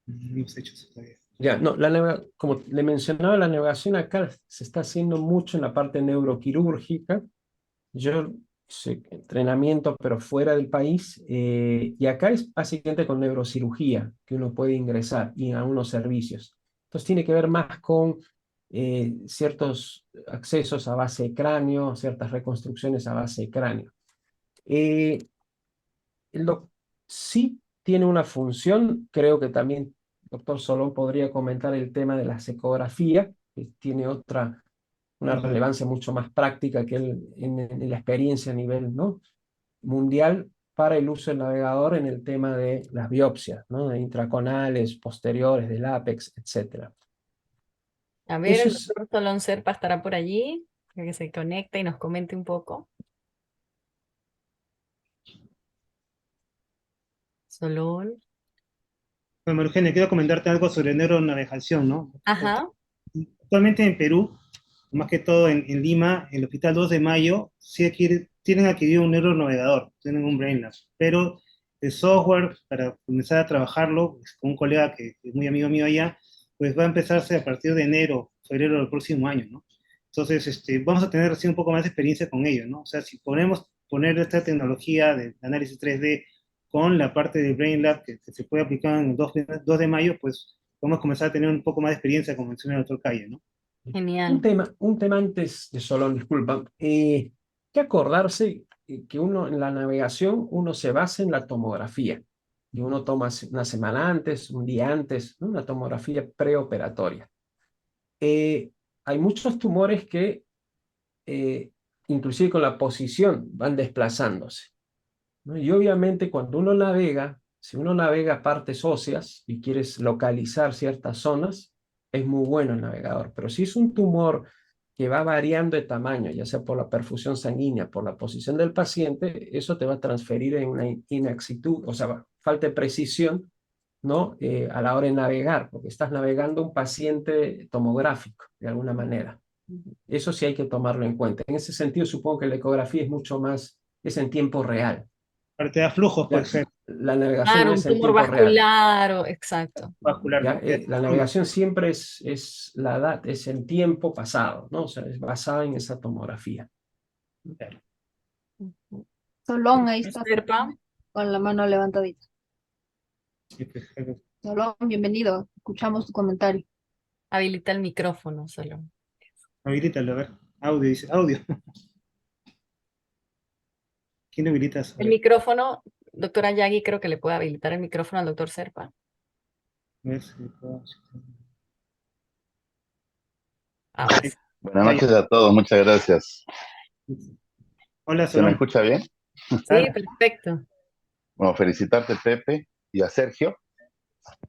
hemos hecho eso todavía. Ya, no, como le mencionaba, la navegación acá se está haciendo mucho en la parte neuroquirúrgica. Yo hice entrenamiento, pero fuera del país, y acá es básicamente con neurocirugía que uno puede ingresar y a unos servicios. Entonces tiene que ver más con ciertos accesos a base de cráneo, ciertas reconstrucciones a base de cráneo. Eh, sí tiene una función, creo que también doctor Solón podría comentar el tema de la ecografía, que tiene una Ujú. relevancia mucho más práctica que en la experiencia a nivel, ¿no? mundial para el uso del navegador en el tema de las biopsias, ¿no? De intraconales, posteriores, del ápex, etc. A ver, Eso el es, doctor Solón Serpa estará por allí, para que se conecte y nos comente un poco. Solón. Bueno, María Eugenia, quiero comentarte algo sobre neuronavegación, ¿no? Ajá. Actualmente en Perú, más que todo en Lima, el Hospital 2 de Mayo, sí tienen adquirido un neuronavegador, tienen un BrainLab, pero el software para comenzar a trabajarlo, pues, con un colega que es muy amigo mío allá, pues va a empezarse a partir de enero, febrero del próximo año, ¿no? Entonces, vamos a tener recién un poco más de experiencia con ello, ¿no? O sea, si ponemos poner esta tecnología de análisis 3D con la parte de Brain Lab que se puede aplicar en el 2 de mayo, pues podemos comenzar a tener un poco más de experiencia, como mencionó el doctor Calle, ¿no? Genial. Un tema antes de Solón, disculpa. Que acordarse que uno en la navegación uno se basa en la tomografía. Y uno toma una semana antes, un día antes, ¿no? Una tomografía preoperatoria. Hay muchos tumores que, inclusive con la posición, van desplazándose, ¿no? Y obviamente cuando uno navega, si uno navega partes óseas y quieres localizar ciertas zonas, es muy bueno el navegador. Pero si es un tumor que va variando de tamaño, ya sea por la perfusión sanguínea, por la posición del paciente, eso te va a transferir en una inexactitud, o sea, falta de precisión, ¿no? A la hora de navegar, porque estás navegando un paciente tomográfico, de alguna manera. Eso sí hay que tomarlo en cuenta. En ese sentido, supongo que la ecografía es mucho más, es en tiempo real. Para te da flujos, por La, ejemplo, la navegación no Claro, un es en tumor tiempo real. vascular, exacto. vascular, ¿Ya? ¿no? La navegación siempre es la edad, es el tiempo pasado, ¿no? O sea, es basada en esa tomografía. Claro. Solón, ahí está Serpa, con la mano levantadita. Sí, perfecto. Solón, bienvenido. Escuchamos tu comentario. habilita el micrófono solo. Habilítalo, a ver. Audio, dice, audio. ¿Quién habilita eso? A El ver, micrófono, doctora Yagi, creo que le puede habilitar el micrófono al doctor Serpa. a ver si puedo- Ahora Ahí, sí. Buenas ya, ya. noches a todos, muchas gracias. Hola, ¿Se me Solón. escucha bien? Sí, Claro. perfecto. Bueno, felicitarte, Pepe, y a Sergio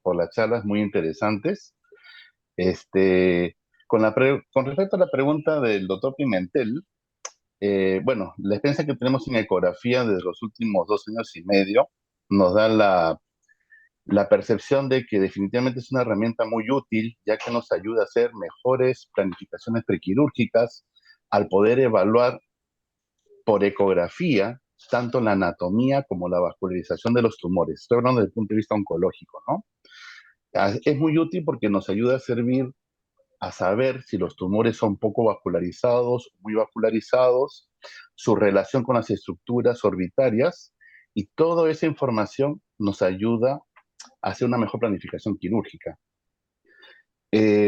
por las charlas muy interesantes. Este, con respecto a la pregunta del doctor Pimentel, bueno, la experiencia que tenemos en ecografía desde los últimos 2 años y medio nos da la percepción de que definitivamente es una herramienta muy útil, ya que nos ayuda a hacer mejores planificaciones prequirúrgicas al poder evaluar por ecografía tanto la anatomía como la vascularización de los tumores. Estoy hablando desde el punto de vista oncológico, ¿no? Es muy útil porque nos ayuda a servir a saber si los tumores son poco vascularizados, muy vascularizados, su relación con las estructuras orbitarias, y toda esa información nos ayuda a hacer una mejor planificación quirúrgica.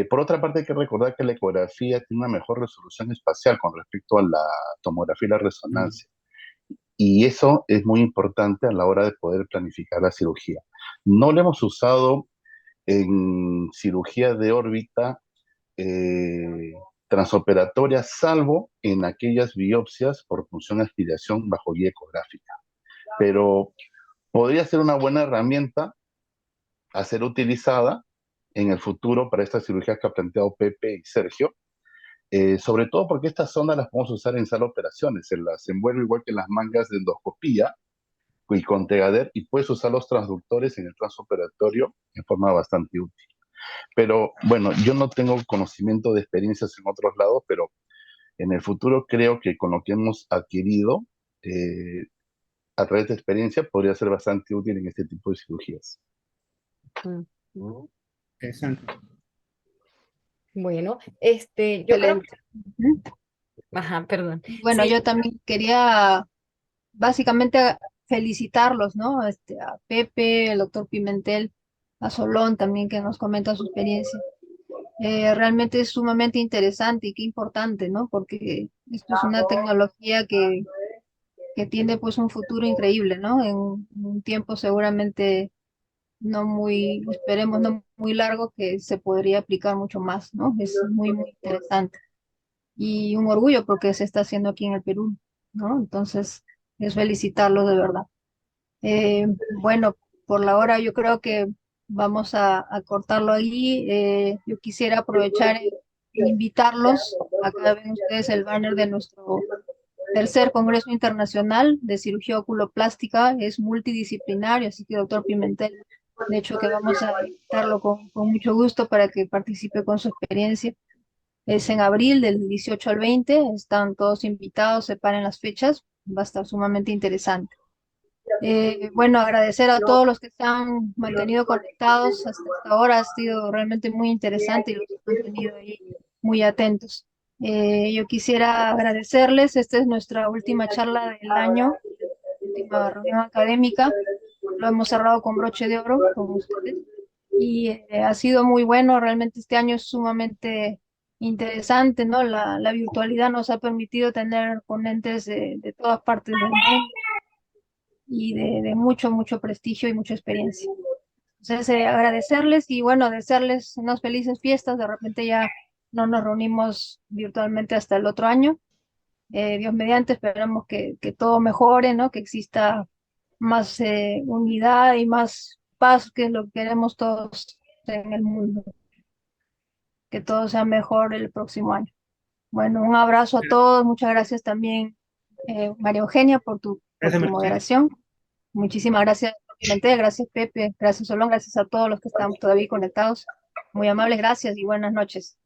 Por otra parte, hay que recordar que la ecografía tiene una mejor resolución espacial con respecto a la tomografía y la resonancia. Y eso es muy importante a la hora de poder planificar la cirugía. No lo hemos usado en cirugía de órbita transoperatoria, salvo en aquellas biopsias por punción de aspiración bajo guía ecográfica. Pero podría ser una buena herramienta a ser utilizada en el futuro para estas cirugías que ha planteado Pepe y Sergio, sobre todo porque estas zonas las podemos usar en sala de operaciones, se las envuelve igual que las mangas de endoscopía y con Tegader, y puedes usar los transductores en el transoperatorio en forma bastante útil. Pero bueno, yo no tengo conocimiento de experiencias en otros lados, pero en el futuro creo que con lo que hemos adquirido a través de experiencia podría ser bastante útil en este tipo de cirugías. Ujú. Interesante. Bueno, yo creo Excelente. Ujú. ajá, perdón. Bueno, Sí, yo también quería básicamente felicitarlos, ¿no? A Pepe, el doctor Pimentel, a Solón también que nos comenta su experiencia. Realmente es sumamente interesante y qué importante, ¿no? Porque esto es una tecnología que tiene pues un futuro increíble, ¿no? En un tiempo seguramente no muy, esperemos no muy largo, que se podría aplicar mucho más, ¿no? Es muy, muy interesante. Y un orgullo porque se está haciendo aquí en el Perú, ¿no? Entonces, es felicitarlos de verdad. Bueno, por la hora yo creo que vamos a cortarlo ahí. Yo quisiera aprovechar e invitarlos. Acá ven ustedes el banner de nuestro tercer Congreso Internacional de Cirugía Oculoplástica. Es multidisciplinario, así que doctor Pimentel, de hecho que vamos a invitarlo con mucho gusto para que participe con su experiencia. Es en abril del 18 al 20, están todos invitados, separen las fechas, va a estar sumamente interesante. Bueno, agradecer a todos los que se han mantenido conectados hasta esta hora, ha sido realmente muy interesante y los he mantenido ahí muy atentos. Yo quisiera agradecerles, esta es nuestra última charla del año, última reunión académica, lo hemos cerrado con broche de oro con ustedes y ha sido muy bueno, realmente este año es sumamente interesante, ¿no? La virtualidad nos ha permitido tener ponentes de todas partes del mundo y de mucho, mucho prestigio y mucha experiencia. Entonces, agradecerles y bueno, desearles unas felices fiestas. De repente ya no nos reunimos virtualmente hasta el otro año. Dios mediante, esperamos que todo mejore, ¿no? Que exista más unidad y más paz, que es lo que queremos todos en el mundo. Que todo sea mejor el próximo año. Bueno, un abrazo a todos. Muchas gracias también, María Eugenia, por tu Gracias, María Eugenia. moderación. Muchísimas gracias, Pimentel, gracias, Pepe, gracias, Solón, gracias a todos los que están todavía conectados. Muy amables, gracias y buenas noches.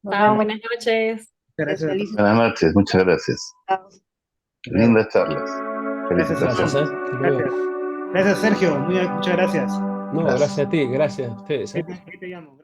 Nos Chao, vemos. buenas noches. Gracias a todos. Felices Buenas noches, muchas gracias. fiestas. Lindas charlas. Gracias, Felicitaciones. Gracias, hasta luego. Gracias. Gracias, Sergio. Muchas gracias. No, gracias a ti, gracias a ustedes. Ahí te llamo.